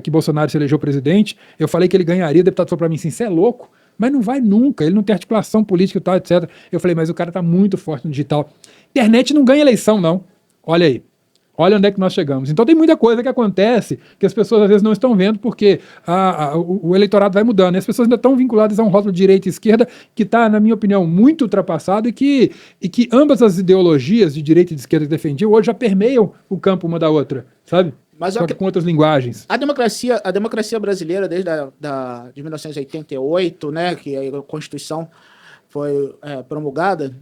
que Bolsonaro se elegeu presidente. Eu falei que ele ganharia, o deputado falou para mim assim, você é louco? Mas não vai nunca, ele não tem articulação política e tal, etc. Eu falei, mas o cara está muito forte no digital. Internet não ganha eleição, não. Olha aí. Olha onde é que nós chegamos. Então tem muita coisa que acontece que as pessoas às vezes não estão vendo porque o eleitorado vai mudando. E as pessoas ainda estão vinculadas a um rótulo de direita e esquerda que está, na minha opinião, muito ultrapassado e que ambas as ideologias de direita e de esquerda que defendiam hoje já permeiam o campo uma da outra, sabe? Mas Só que com outras linguagens. A democracia brasileira, desde de 1988, né, que a Constituição foi promulgada,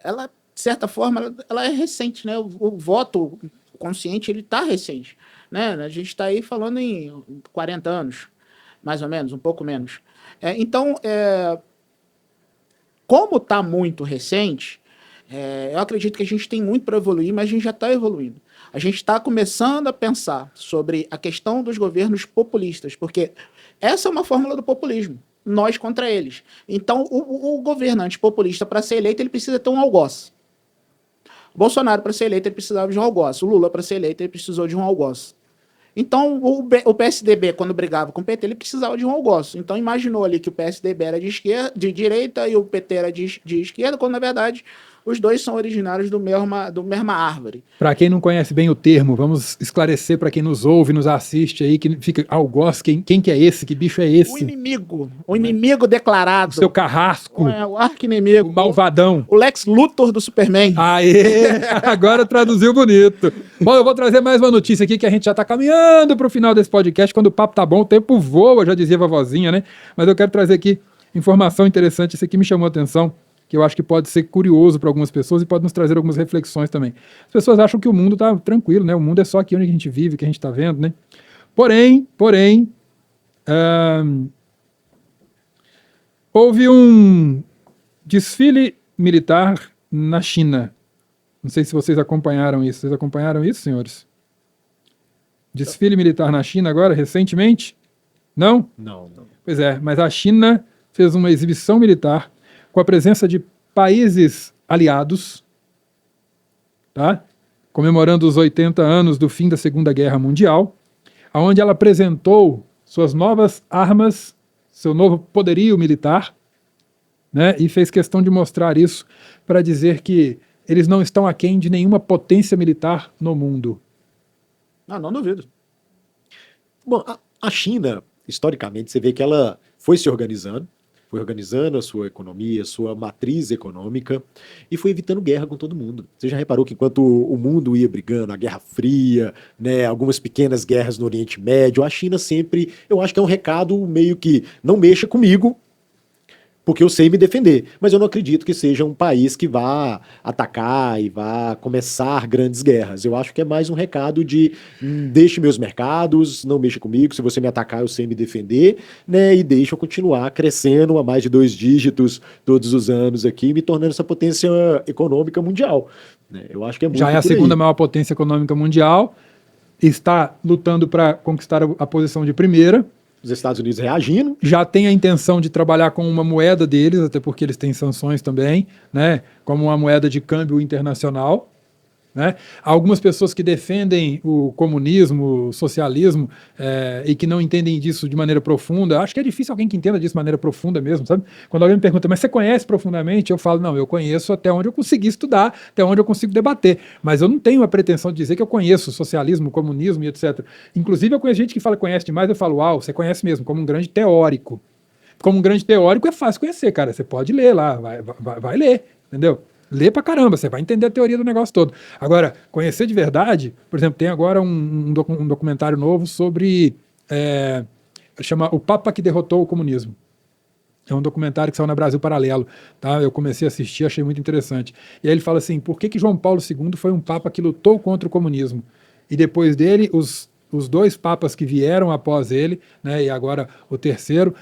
ela, de certa forma, ela é recente, né? O voto consciente, ele está recente, né? A gente está aí falando em 40 anos, mais ou menos, um pouco menos. Então, como está muito recente, eu acredito que a gente tem muito para evoluir, mas a gente já está evoluindo. A gente está começando a pensar sobre a questão dos governos populistas, porque essa é uma fórmula do populismo, nós contra eles. Então, o governante populista, para ser eleito, ele precisa ter um algoz. Bolsonaro, para ser eleito, ele precisava de um algoz. O Lula, para ser eleito, ele precisou de um algoz. Então, o PSDB, quando brigava com o PT, ele precisava de um algoz. Então, imaginou ali que o PSDB era de direita e o PT era de esquerda, quando, na verdade, os dois são originários do mesma árvore. Para quem não conhece bem o termo, vamos esclarecer para quem nos ouve, nos assiste aí, que fica algoz, quem que é esse? Que bicho é esse? O inimigo declarado. O seu carrasco. O arqui-inimigo. O malvadão. O Lex Luthor do Superman. Aê! Agora traduziu bonito. Bom, eu vou trazer mais uma notícia aqui, que a gente já está caminhando para o final desse podcast. Quando o papo tá bom, o tempo voa, já dizia a vovozinha, né? Mas eu quero trazer aqui informação interessante. Esse aqui me chamou a atenção, que eu acho que pode ser curioso para algumas pessoas e pode nos trazer algumas reflexões também. As pessoas acham que o mundo está tranquilo, né? O mundo é só aqui onde a gente vive, que a gente está vendo, né? Porém, houve um desfile militar na China. Não sei se vocês acompanharam isso. Vocês acompanharam isso, senhores? Desfile militar na China agora, recentemente? Não? Não. Pois é, mas a China fez uma exibição militar com a presença de países aliados, tá? Comemorando os 80 anos do fim da Segunda Guerra Mundial, onde ela apresentou suas novas armas, seu novo poderio militar, né? E fez questão de mostrar isso para dizer que eles não estão aquém de nenhuma potência militar no mundo. Não duvido. Bom, a China, historicamente, você vê que ela foi se organizando a sua economia, a sua matriz econômica, e foi evitando guerra com todo mundo. Você já reparou que enquanto o mundo ia brigando, a Guerra Fria, né, algumas pequenas guerras no Oriente Médio, a China sempre, eu acho que é um recado meio que, não mexa comigo, porque eu sei me defender, mas eu não acredito que seja um país que vá atacar e vá começar grandes guerras. Eu acho que é mais um recado de deixe meus mercados, não mexa comigo, se você me atacar eu sei me defender, né, e deixa eu continuar crescendo a mais de 2 dígitos todos os anos aqui, me tornando essa potência econômica mundial. Né? Eu acho que é muito já é a segunda maior potência econômica mundial, está lutando para conquistar a posição de primeira. Os Estados Unidos reagindo. Já tem a intenção de trabalhar com uma moeda deles, até porque eles têm sanções também, né, como uma moeda de câmbio internacional. Né? Há algumas pessoas que defendem o comunismo, o socialismo, e que não entendem disso de maneira profunda. Acho que é difícil alguém que entenda disso de maneira profunda mesmo, sabe? Quando alguém me pergunta, mas você conhece profundamente? Eu falo, não, eu conheço até onde eu consegui estudar, até onde eu consigo debater. Mas eu não tenho a pretensão de dizer que eu conheço o socialismo, o comunismo e etc. Inclusive, eu conheço gente que fala que conhece demais, eu falo, uau, você conhece mesmo, como um grande teórico. como um grande teórico, é fácil conhecer, cara. Você pode ler lá, vai ler, entendeu? Lê pra caramba, você vai entender a teoria do negócio todo. Agora, conhecer de verdade, por exemplo, tem agora um documentário novo sobre... chama O Papa que Derrotou o Comunismo. É um documentário que saiu na Brasil Paralelo, tá? Eu comecei a assistir, achei muito interessante. E aí ele fala assim, por que João Paulo II foi um papa que lutou contra o comunismo? E depois dele, os dois papas que vieram após ele, né, e agora o terceiro,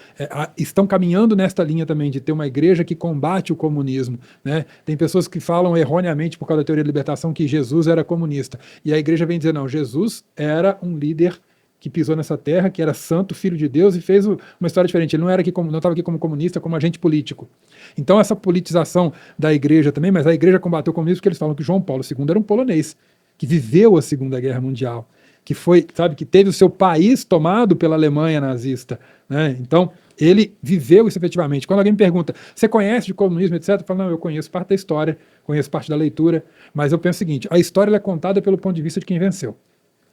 estão caminhando nesta linha também de ter uma igreja que combate o comunismo, né? Tem pessoas que falam erroneamente, por causa da teoria da libertação, que Jesus era comunista. E a igreja vem dizer, não, Jesus era um líder que pisou nessa terra, que era santo, filho de Deus, e fez uma história diferente. Ele não estava aqui como comunista, como agente político. Então essa politização da igreja também, mas a igreja combateu o comunismo porque eles falam que João Paulo II era um polonês, que viveu a Segunda Guerra Mundial, que foi, sabe, que teve o seu país tomado pela Alemanha nazista, né? Então, ele viveu isso efetivamente. Quando alguém me pergunta, você conhece de comunismo, etc., eu falo, não, eu conheço parte da história, conheço parte da leitura, mas eu penso o seguinte, a história ela é contada pelo ponto de vista de quem venceu.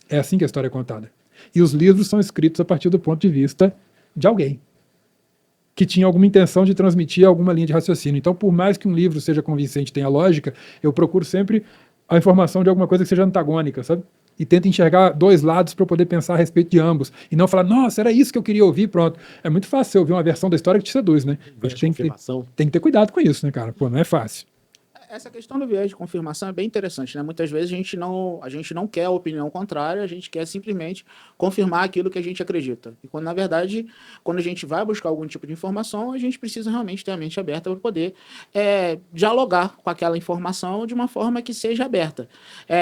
É assim que a história é contada. E os livros são escritos a partir do ponto de vista de alguém que tinha alguma intenção de transmitir alguma linha de raciocínio. Então, por mais que um livro seja convincente, tenha lógica, eu procuro sempre a informação de alguma coisa que seja antagônica, sabe? E tento enxergar dois lados para eu poder pensar a respeito de ambos. E não falar, nossa, era isso que eu queria ouvir, pronto. É muito fácil você ouvir uma versão da história que te seduz, né? A gente tem que ter cuidado com isso, né, cara? Pô, não é fácil. Essa questão do viés de confirmação é bem interessante, né? Muitas vezes a gente não quer a opinião contrária, a gente quer simplesmente confirmar aquilo que a gente acredita. E quando, na verdade, quando a gente vai buscar algum tipo de informação, a gente precisa realmente ter a mente aberta para poder dialogar com aquela informação de uma forma que seja aberta.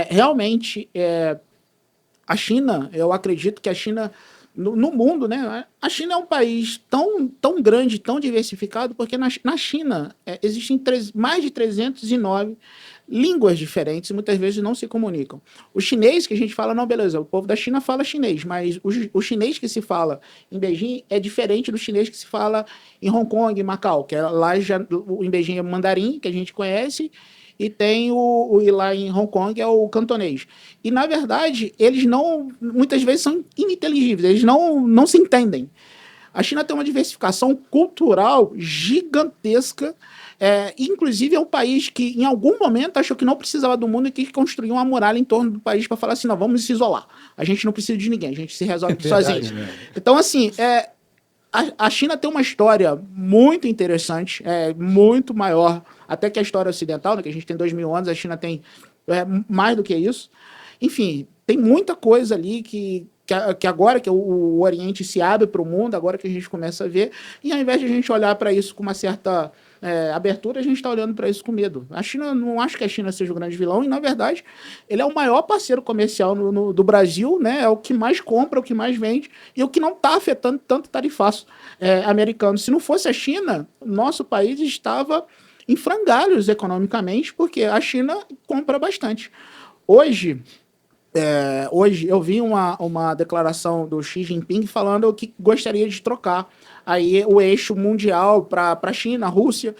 Realmente, a China, eu acredito que a China... No mundo, né? A China é um país tão grande, tão diversificado, porque na China existem mais de 309 línguas diferentes e muitas vezes não se comunicam. O chinês que a gente fala, não, beleza, o povo da China fala chinês, mas o chinês que se fala em Beijing é diferente do chinês que se fala em Hong Kong e Macau, que lá em Beijing é mandarim, que a gente conhece, e tem e lá em Hong Kong é o cantonês. E, na verdade, eles muitas vezes são ininteligíveis, eles não se entendem. A China tem uma diversificação cultural gigantesca, inclusive é um país que, em algum momento, achou que não precisava do mundo e quis construir uma muralha em torno do país para falar assim, não, vamos se isolar. A gente não precisa de ninguém, a gente se resolve sozinho. Né? Então, assim, a China tem uma história muito interessante, muito maior até que a história ocidental, né, que a gente tem 2000 anos, a China tem mais do que isso. Enfim, tem muita coisa ali que agora que o Oriente se abre para o mundo, agora que a gente começa a ver, e ao invés de a gente olhar para isso com uma certa abertura, a gente está olhando para isso com medo. A China, não acho que a China seja o grande vilão, e na verdade ele é o maior parceiro comercial do Brasil, né? É o que mais compra, o que mais vende, e o que não está afetando tanto tarifaço americano. Se não fosse a China, nosso país estava em frangalhos economicamente, porque a China compra bastante. Hoje eu vi uma declaração do Xi Jinping falando que gostaria de trocar aí o eixo mundial para a China, a Rússia.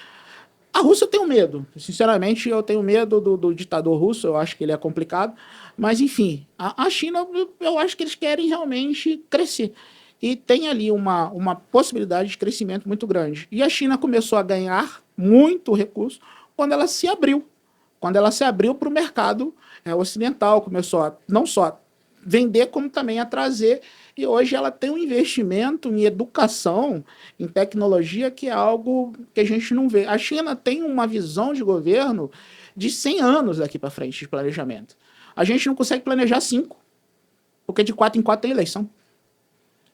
A Rússia eu tenho medo. Sinceramente, eu tenho medo do ditador russo, eu acho que ele é complicado. Mas, enfim, a China, eu acho que eles querem realmente crescer. E tem ali uma possibilidade de crescimento muito grande. E a China começou a ganhar muito recurso quando ela se abriu. Quando ela se abriu para o mercado ocidental, começou a não só vender, como também a trazer. E hoje ela tem um investimento em educação, em tecnologia, que é algo que a gente não vê. A China tem uma visão de governo de 100 anos daqui para frente de planejamento. A gente não consegue planejar 5, porque de 4 em 4 tem eleição.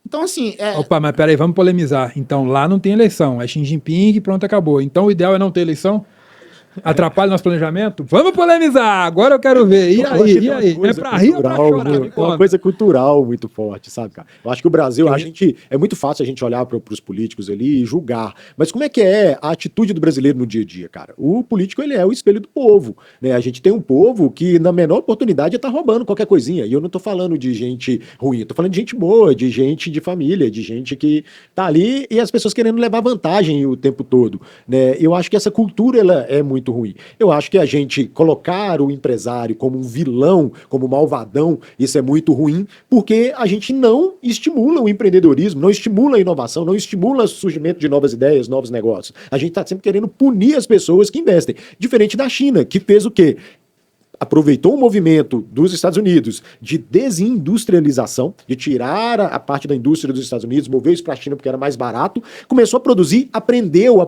Então, assim... Opa, mas peraí, vamos polemizar. Então, lá não tem eleição, é Xi Jinping e pronto, acabou. Então, o ideal é não ter eleição? Atrapalha nosso planejamento? Vamos polemizar! Agora eu quero ver. E aí? É pra rir ou pra chorar? É uma coisa cultural muito forte, sabe, cara? Eu acho que o Brasil, é muito fácil a gente olhar para os políticos ali e julgar. Mas como é que é a atitude do brasileiro no dia a dia, cara? O político, ele é o espelho do povo, né? A gente tem um povo que, na menor oportunidade, tá roubando qualquer coisinha. E eu não tô falando de gente ruim, eu tô falando de gente boa, de gente de família, de gente que tá ali e as pessoas querendo levar vantagem o tempo todo, né? Eu acho que essa cultura, ela é muito muito ruim. Eu acho que a gente colocar o empresário como um vilão, como um malvadão, isso é muito ruim, porque a gente não estimula o empreendedorismo, não estimula a inovação, não estimula o surgimento de novas ideias, novos negócios. A gente está sempre querendo punir as pessoas que investem. Diferente da China, que fez o quê? Aproveitou o movimento dos Estados Unidos de desindustrialização, de tirar a parte da indústria dos Estados Unidos, mover isso para a China porque era mais barato, começou a produzir, aprendeu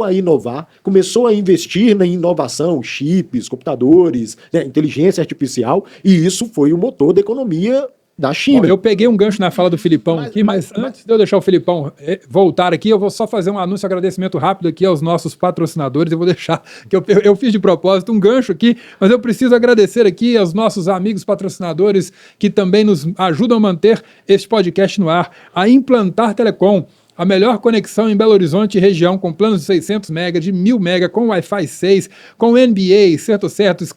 a inovar, começou a investir na inovação, chips, computadores, né, inteligência artificial, e isso foi o motor da economia da China. Bom, eu peguei um gancho na fala do Filipão aqui, mas antes de eu deixar o Filipão voltar aqui, eu vou só fazer um anúncio, agradecimento rápido aqui aos nossos patrocinadores. Eu vou deixar, que eu fiz de propósito um gancho aqui, mas eu preciso agradecer aqui aos nossos amigos patrocinadores que também nos ajudam a manter este podcast no ar. A Implantar Telecom, a melhor conexão em Belo Horizonte e região, com planos de 600 MB, de 1000 MB, com Wi-Fi 6, com NBA, Certo,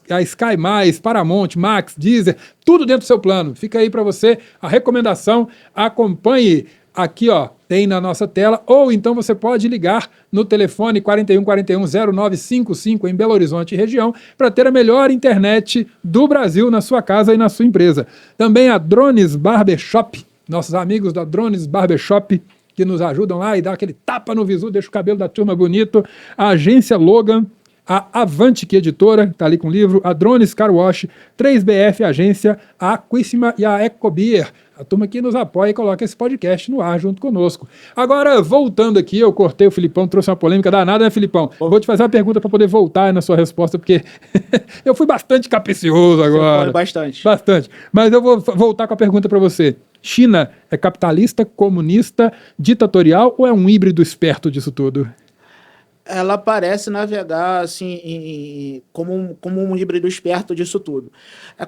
a Sky+, Paramount, Max, Deezer, tudo dentro do seu plano. Fica aí para você a recomendação, acompanhe aqui, ó, tem na nossa tela, ou então você pode ligar no telefone 4141-0955 em Belo Horizonte e região para ter a melhor internet do Brasil na sua casa e na sua empresa. Também a Drones Barbershop, nossos amigos da Drones Barbershop, que nos ajudam lá e dá aquele tapa no visu, deixa o cabelo da turma bonito, a agência Logan, a Avantic Editora, que está ali com o livro, a Drones Car Wash, 3BF Agência, a Aquíssima e a Ecobeer, a turma que nos apoia e coloca esse podcast no ar junto conosco. Agora, voltando aqui, eu cortei o Filipão, trouxe uma polêmica danada, né, Filipão? Vou te fazer uma pergunta para poder voltar na sua resposta, porque eu fui bastante capicioso agora. Foi bastante. Bastante. Mas eu vou voltar com a pergunta para você. China é capitalista, comunista, ditatorial ou é um híbrido esperto disso tudo? Ela parece navegar assim como um híbrido esperto disso tudo.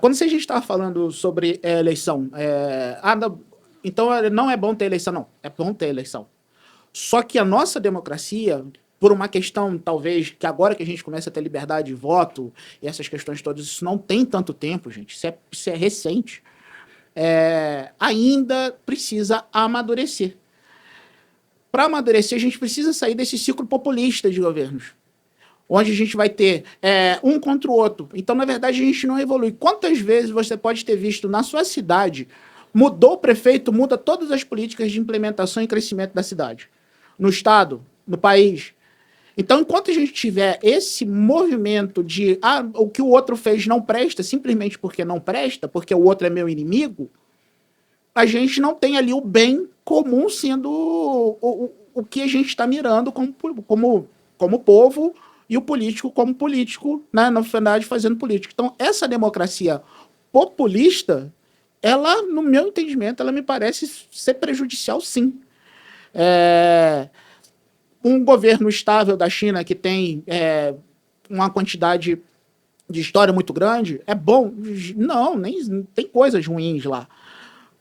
Quando a gente estava falando sobre eleição, então não é bom ter eleição, não. É bom ter eleição. Só que a nossa democracia, por uma questão, talvez, que agora que a gente começa a ter liberdade de voto e essas questões todas, isso não tem tanto tempo, gente. Isso é recente. Ainda precisa amadurecer. Para amadurecer, a gente precisa sair desse ciclo populista de governos, onde a gente vai ter um contra o outro. Então, na verdade, a gente não evolui. Quantas vezes você pode ter visto na sua cidade, mudou o prefeito, muda todas as políticas de implementação e crescimento da cidade, no estado, no país. Então, enquanto a gente tiver esse movimento de o que o outro fez não presta, simplesmente porque não presta, porque o outro é meu inimigo, a gente não tem ali o bem comum sendo o que a gente está mirando como povo e o político como político, né, na verdade, fazendo política. Então, essa democracia populista, ela, no meu entendimento, ela me parece ser prejudicial, sim. Um governo estável da China que tem uma quantidade de história muito grande é bom? Não, nem tem coisas ruins lá.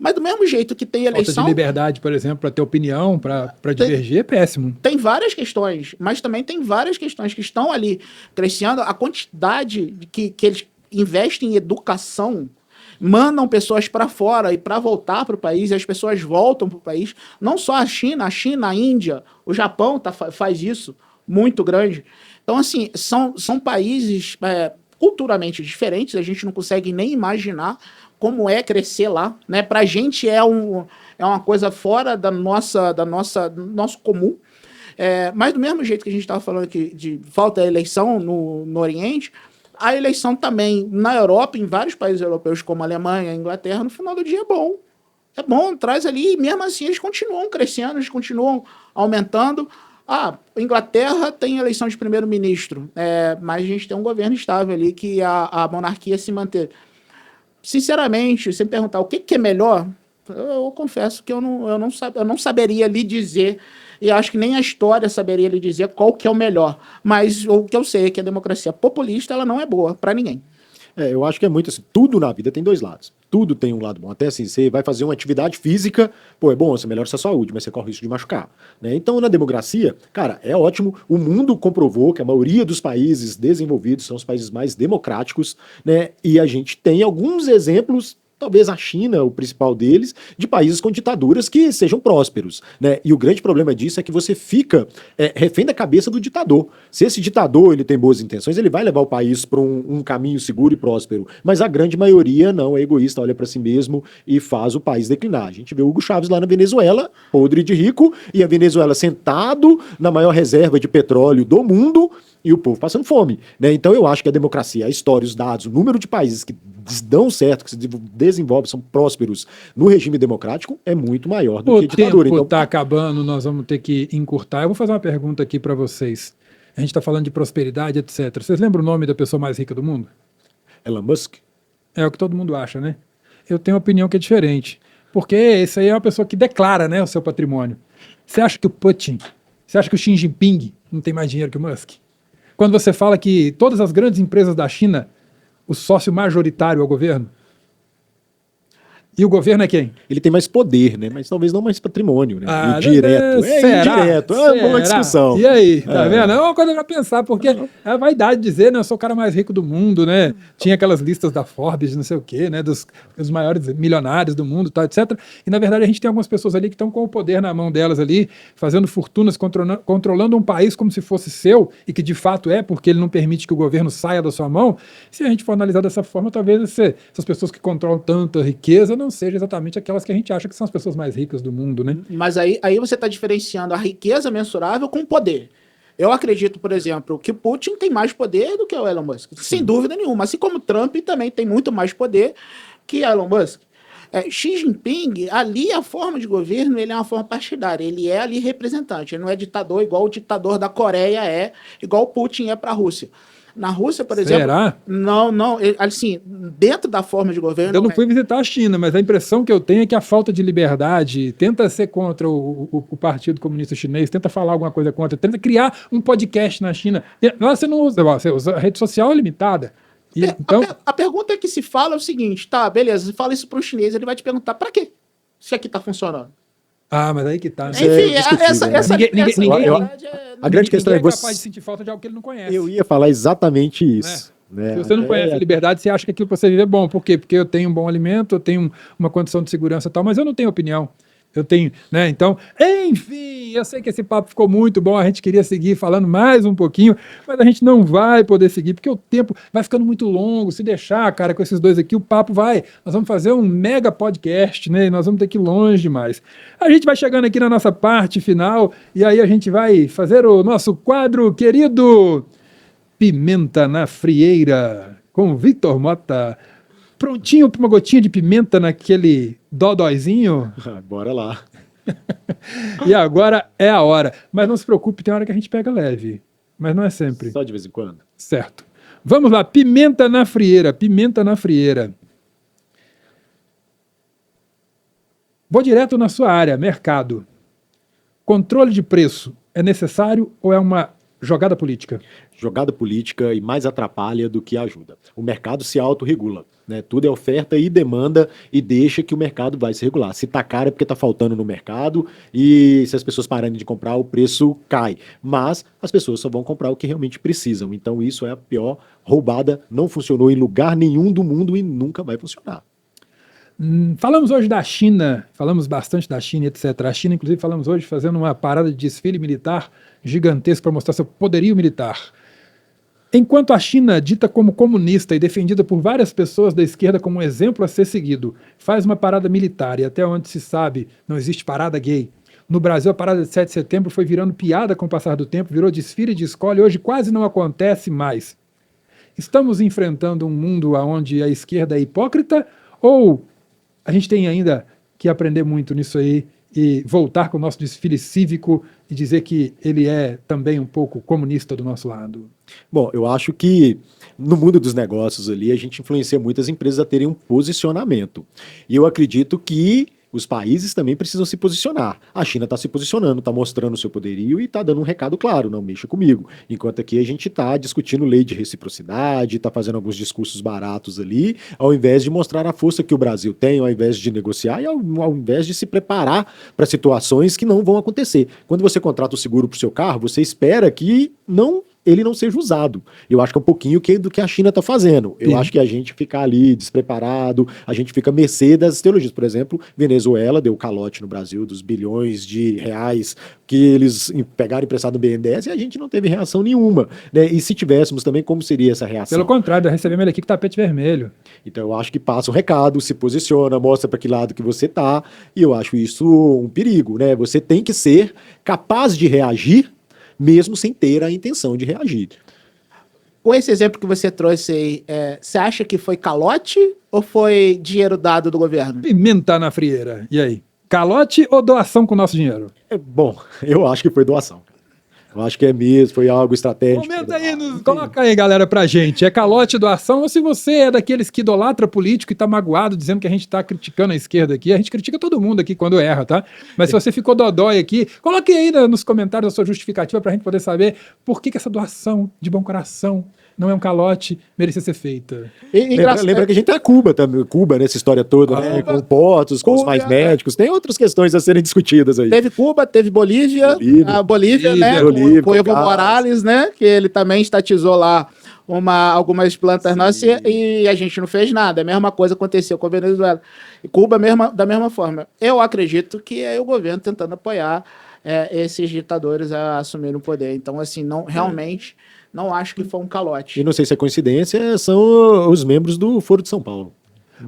Mas do mesmo jeito que tem eleição... Falta de liberdade, por exemplo, para ter opinião, para divergir, é péssimo. Tem várias questões, mas também tem várias questões que estão ali crescendo. A quantidade que eles investem em educação, mandam pessoas para fora e para voltar para o país, e as pessoas voltam para o país. Não só a China, a Índia, o Japão faz isso, muito grande. Então, assim, são países culturalmente diferentes, a gente não consegue nem imaginar como é crescer lá, né? Pra gente é uma coisa fora do nosso comum. Mas do mesmo jeito que a gente estava falando aqui de falta de eleição no Oriente, a eleição também na Europa, em vários países europeus, como a Alemanha, a Inglaterra, no final do dia é bom. É bom, traz ali, e mesmo assim eles continuam crescendo, eles continuam aumentando. A Inglaterra tem eleição de primeiro-ministro, mas a gente tem um governo estável ali, que a monarquia se mantém. Sinceramente, se me perguntar o que é melhor, eu confesso que eu não saberia lhe dizer, e acho que nem a história saberia lhe dizer qual que é o melhor. Mas o que eu sei é que a democracia populista ela não é boa para ninguém. Eu acho que é muito assim, tudo na vida tem dois lados. Tudo tem um lado bom. Até assim, você vai fazer uma atividade física, é bom, você melhora sua saúde, mas você corre o risco de machucar, né? Então, na democracia, cara, é ótimo. O mundo comprovou que a maioria dos países desenvolvidos são os países mais democráticos, né? E a gente tem alguns exemplos talvez a China, o principal deles, de países com ditaduras que sejam prósperos, né? E o grande problema disso é que você fica refém da cabeça do ditador. Se esse ditador ele tem boas intenções, ele vai levar o país para um caminho seguro e próspero, mas a grande maioria não, é egoísta, olha para si mesmo e faz o país declinar. A gente vê o Hugo Chávez lá na Venezuela, podre de rico, e a Venezuela sentado na maior reserva de petróleo do mundo, e o povo passando fome, né? Então eu acho que a democracia, a história, os dados, o número de países que dão certo, que se desenvolvem, são prósperos no regime democrático é muito maior do que a ditadura. O tempo Então, está acabando, nós vamos ter que encurtar. Eu vou fazer uma pergunta aqui para vocês. A gente está falando de prosperidade, etc. Vocês lembram o nome da pessoa mais rica do mundo? Elon Musk? É o que todo mundo acha, né? Eu tenho uma opinião que é diferente. Porque esse aí é uma pessoa que declara, né, o seu patrimônio. Você acha que o Putin, você acha que o Xi Jinping não tem mais dinheiro que o Musk? Quando você fala que todas as grandes empresas da China, o sócio majoritário é o governo? E o governo é quem? Ele tem mais poder, né? Mas talvez não mais patrimônio, né? Ah, Direto. será? Indireto. É uma boa discussão. E aí, tá vendo? É uma coisa pra pensar, porque é a vaidade dizer, né? Eu sou o cara mais rico do mundo, né? Tinha aquelas listas da Forbes, não sei o quê, né? Dos maiores milionários do mundo, tal, etc. E, na verdade, a gente tem algumas pessoas ali que estão com o poder na mão delas ali, fazendo fortunas, controlando um país como se fosse seu, e que de fato é, porque ele não permite que o governo saia da sua mão. Se a gente for analisar dessa forma, talvez essas pessoas que controlam tanta riqueza não sejam exatamente aquelas que a gente acha que são as pessoas mais ricas do mundo, né? Mas aí você está diferenciando a riqueza mensurável com o poder. Eu acredito, por exemplo, que Putin tem mais poder do que o Elon Musk, sem dúvida nenhuma. Assim como Trump também tem muito mais poder que Elon Musk. Xi Jinping, ali a forma de governo, ele é uma forma partidária, ele é ali representante, ele não é ditador igual o ditador da Coreia é, igual o Putin é para a Rússia. Na Rússia, por exemplo... Será? Não, assim, dentro da forma de governo... Eu não fui visitar a China, mas a impressão que eu tenho é que a falta de liberdade tenta ser contra o Partido Comunista Chinês, tenta falar alguma coisa contra, tenta criar um podcast na China. Você não usa, você usa a rede social limitada. E, então... a pergunta que se fala é o seguinte, tá, beleza, você fala isso para o chinês, ele vai te perguntar, para quê? Se aqui tá funcionando. Ah, mas aí que tá. Né? Enfim, essa a grande questão ninguém é é você... capaz de sentir falta de algo que ele não conhece. Eu ia falar exatamente isso. Né? Se você não conhece a liberdade, você acha que aquilo que você vive é bom. Por quê? Porque eu tenho um bom alimento, eu tenho uma condição de segurança e tal, mas eu não tenho opinião. Eu tenho, né? Então, enfim, eu sei que esse papo ficou muito bom, a gente queria seguir falando mais um pouquinho, mas a gente não vai poder seguir, porque o tempo vai ficando muito longo. Se deixar, cara, com esses dois aqui, o papo vai. Nós vamos fazer um mega podcast, né? E nós vamos ter que ir longe demais. A gente vai chegando aqui na nossa parte final, e aí a gente vai fazer o nosso quadro querido Pimenta na Frieira, com Vitor Mota. Prontinho para uma gotinha de pimenta naquele dodóizinho? Bora lá. E agora é a hora. Mas não se preocupe, tem hora que a gente pega leve. Mas não é sempre. Só de vez em quando. Certo. Vamos lá, pimenta na frieira. Pimenta na frieira. Vou direto na sua área, mercado. Controle de preço é necessário ou é uma jogada política? Jogada política e mais atrapalha do que ajuda. O mercado se autorregula, né? Tudo é oferta e demanda e deixa que o mercado vai se regular. Se tá caro é porque tá faltando no mercado e se as pessoas pararem de comprar, o preço cai. Mas as pessoas só vão comprar o que realmente precisam. Então isso é a pior roubada. Não funcionou em lugar nenhum do mundo e nunca vai funcionar. Falamos hoje da China, falamos bastante da China, etc. A China, inclusive, falamos hoje fazendo uma parada de desfile militar gigantesco para mostrar seu poderio militar. Enquanto a China, dita como comunista e defendida por várias pessoas da esquerda como um exemplo a ser seguido, faz uma parada militar e até onde se sabe não existe parada gay. No Brasil, a parada de 7 de setembro foi virando piada com o passar do tempo, virou desfile de escola e hoje quase não acontece mais. Estamos enfrentando um mundo onde a esquerda é hipócrita ou a gente tem ainda que aprender muito nisso aí e voltar com o nosso desfile cívico e dizer que ele é também um pouco comunista do nosso lado? Bom, eu acho que no mundo dos negócios ali a gente influencia muitas empresas a terem um posicionamento. E eu acredito que os países também precisam se posicionar. A China está se posicionando, está mostrando o seu poderio e está dando um recado claro, não mexa comigo. Enquanto aqui a gente está discutindo lei de reciprocidade, está fazendo alguns discursos baratos ali, ao invés de mostrar a força que o Brasil tem, ao invés de negociar e ao invés de se preparar para situações que não vão acontecer. Quando você contrata o seguro para o seu carro, você espera que não ele não seja usado. Eu acho que é um pouquinho do que a China está fazendo. Eu acho que a gente fica ali despreparado, a gente fica à mercê das teologias. Por exemplo, Venezuela deu calote no Brasil dos bilhões de reais que eles pegaram emprestado do BNDES e a gente não teve reação nenhuma, né? E se tivéssemos também, como seria essa reação? Pelo contrário, recebemos ele aqui com tapete vermelho. Então eu acho que passa um recado, se posiciona, mostra para que lado que você tá, e eu acho isso um perigo, né? Você tem que ser capaz de reagir, mesmo sem ter a intenção de reagir. Com esse exemplo que você trouxe aí, você acha que foi calote ou foi dinheiro dado do governo? Pimenta na frieira. E aí? Calote ou doação com o nosso dinheiro? Bom, eu acho que foi doação. Eu acho que é mesmo, foi algo estratégico. Comenta aí, coloca aí, galera, pra gente. É calote, doação, ou se você é daqueles que idolatra político e tá magoado dizendo que a gente tá criticando a esquerda aqui, a gente critica todo mundo aqui quando erra, tá? Mas se você ficou dodói aqui, coloque aí nos comentários a sua justificativa pra gente poder saber por que essa doação de bom coração não é um calote, merecia ser feita. Lembra que a gente tem a Cuba também, Cuba nessa história toda, né? Com Potos, com os mais médicos, tem outras questões a serem discutidas aí. Teve Cuba, teve Bolívia, a Bolívia, né? Bolívia, com o Evo Morales, né? Que ele também estatizou lá algumas plantas nossas e a gente não fez nada. A mesma coisa aconteceu com a Venezuela. E Cuba da mesma forma. Eu acredito que é o governo tentando apoiar esses ditadores a assumirem o poder. Então, assim, realmente não acho que foi um calote. E não sei se é coincidência, são os membros do Foro de São Paulo.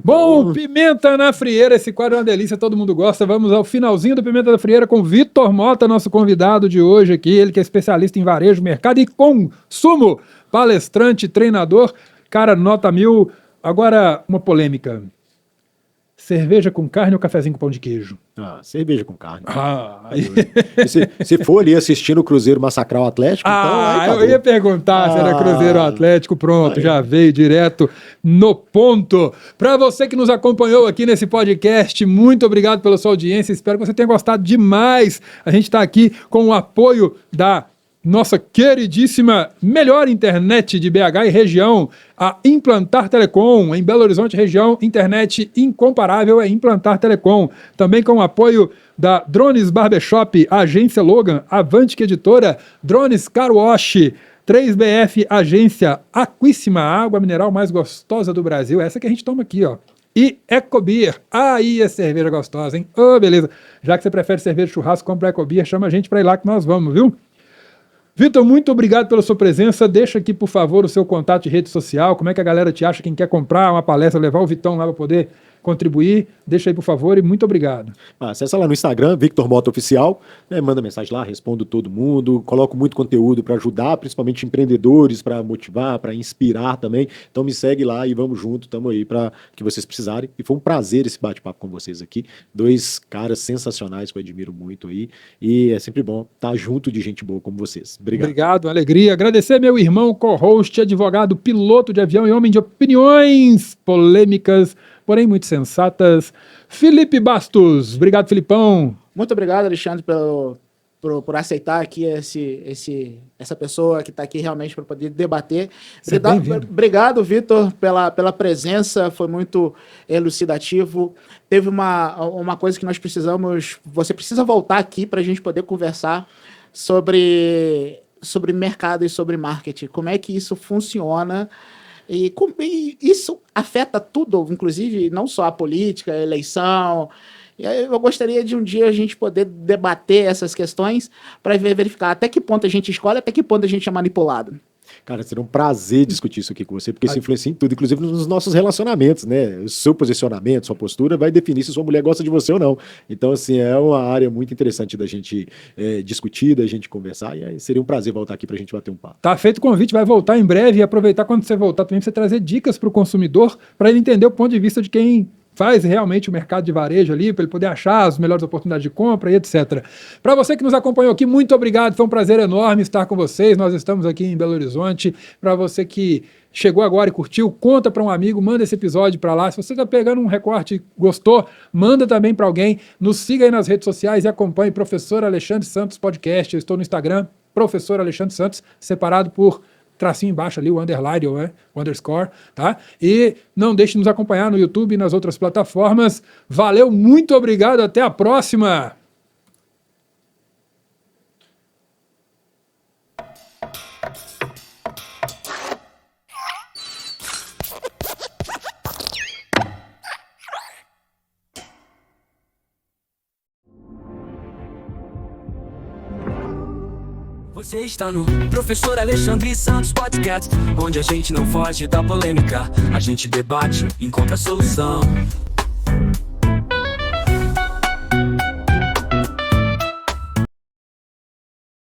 Bom, Pimenta na Frieira, esse quadro é uma delícia, todo mundo gosta. Vamos ao finalzinho do Pimenta na Frieira com Vitor Mota, nosso convidado de hoje aqui, ele que é especialista em varejo, mercado e consumo, palestrante, treinador, cara, nota 1000. Agora, uma polêmica. Cerveja com carne ou cafezinho com pão de queijo? Cerveja com carne. Se for ali assistindo o Cruzeiro massacrar o Atlético, então... eu ia perguntar se era Cruzeiro ou Atlético. Pronto, já veio direto no ponto. Para você que nos acompanhou aqui nesse podcast, muito obrigado pela sua audiência. Espero que você tenha gostado demais. A gente está aqui com o apoio da nossa queridíssima melhor internet de BH e região, a Implantar Telecom, em Belo Horizonte, região, internet incomparável é Implantar Telecom. Também com o apoio da Drones Barbershop, Agência Logan, Avantic Editora, Drones Car Wash, 3BF Agência, Aquíssima, a água mineral mais gostosa do Brasil, essa que a gente toma aqui, ó. E Ecobeer, aí é cerveja gostosa, hein? Beleza. Já que você prefere cerveja de churrasco, compra Ecobeer, chama a gente pra ir lá que nós vamos, viu? Vitor, muito obrigado pela sua presença. Deixa aqui, por favor, o seu contato de rede social. Como é que a galera te acha? Quem quer comprar uma palestra, levar o Vitão lá para poder contribuir, deixa aí, por favor, e muito obrigado. Acessa lá no Instagram, Victor Mota Oficial, né, manda mensagem lá, respondo todo mundo, coloco muito conteúdo para ajudar, principalmente empreendedores, para motivar, para inspirar também. Então me segue lá e vamos junto, estamos aí para que vocês precisarem. E foi um prazer esse bate-papo com vocês aqui. Dois caras sensacionais que eu admiro muito aí. E é sempre bom estar junto de gente boa como vocês. Obrigado. Obrigado, alegria. Agradecer meu irmão, co-host, advogado, piloto de avião e homem de opiniões polêmicas, porém muito sensatas, Felipe Bastos. Obrigado, Filipão. Muito obrigado, Alexandre, por aceitar aqui essa pessoa que está aqui realmente para poder debater. Obrigado, Vitor, pela presença, foi muito elucidativo. Teve uma coisa que nós precisamos... Você precisa voltar aqui para a gente poder conversar sobre mercado e sobre marketing. Como é que isso funciona... E isso afeta tudo, inclusive não só a política, a eleição. E eu gostaria de um dia a gente poder debater essas questões para verificar até que ponto a gente escolhe, até que ponto a gente é manipulado. Cara, será um prazer discutir isso aqui com você, porque isso influencia em tudo, inclusive nos nossos relacionamentos, né? O seu posicionamento, sua postura vai definir se sua mulher gosta de você ou não. Então, assim, é uma área muito interessante da gente discutir, da gente conversar, e aí seria um prazer voltar aqui pra gente bater um papo. Tá feito o convite, vai voltar em breve e aproveitar quando você voltar também pra você trazer dicas para o consumidor, para ele entender o ponto de vista de quem faz realmente o mercado de varejo ali, para ele poder achar as melhores oportunidades de compra e etc. Para você que nos acompanhou aqui, muito obrigado, foi um prazer enorme estar com vocês, nós estamos aqui em Belo Horizonte. Para você que chegou agora e curtiu, conta para um amigo, manda esse episódio para lá. Se você está pegando um recorte e gostou, manda também para alguém, nos siga aí nas redes sociais e acompanhe Professor Alexandre Santos Podcast. Eu estou no Instagram, Professor Alexandre Santos, separado por tracinho embaixo ali, o underline, ou o underscore, tá? E não deixe de nos acompanhar no YouTube e nas outras plataformas. Valeu, muito obrigado, até a próxima! Você está no Professor Alexandre Santos Podcast, onde a gente não foge da polêmica, a gente debate, encontra a solução.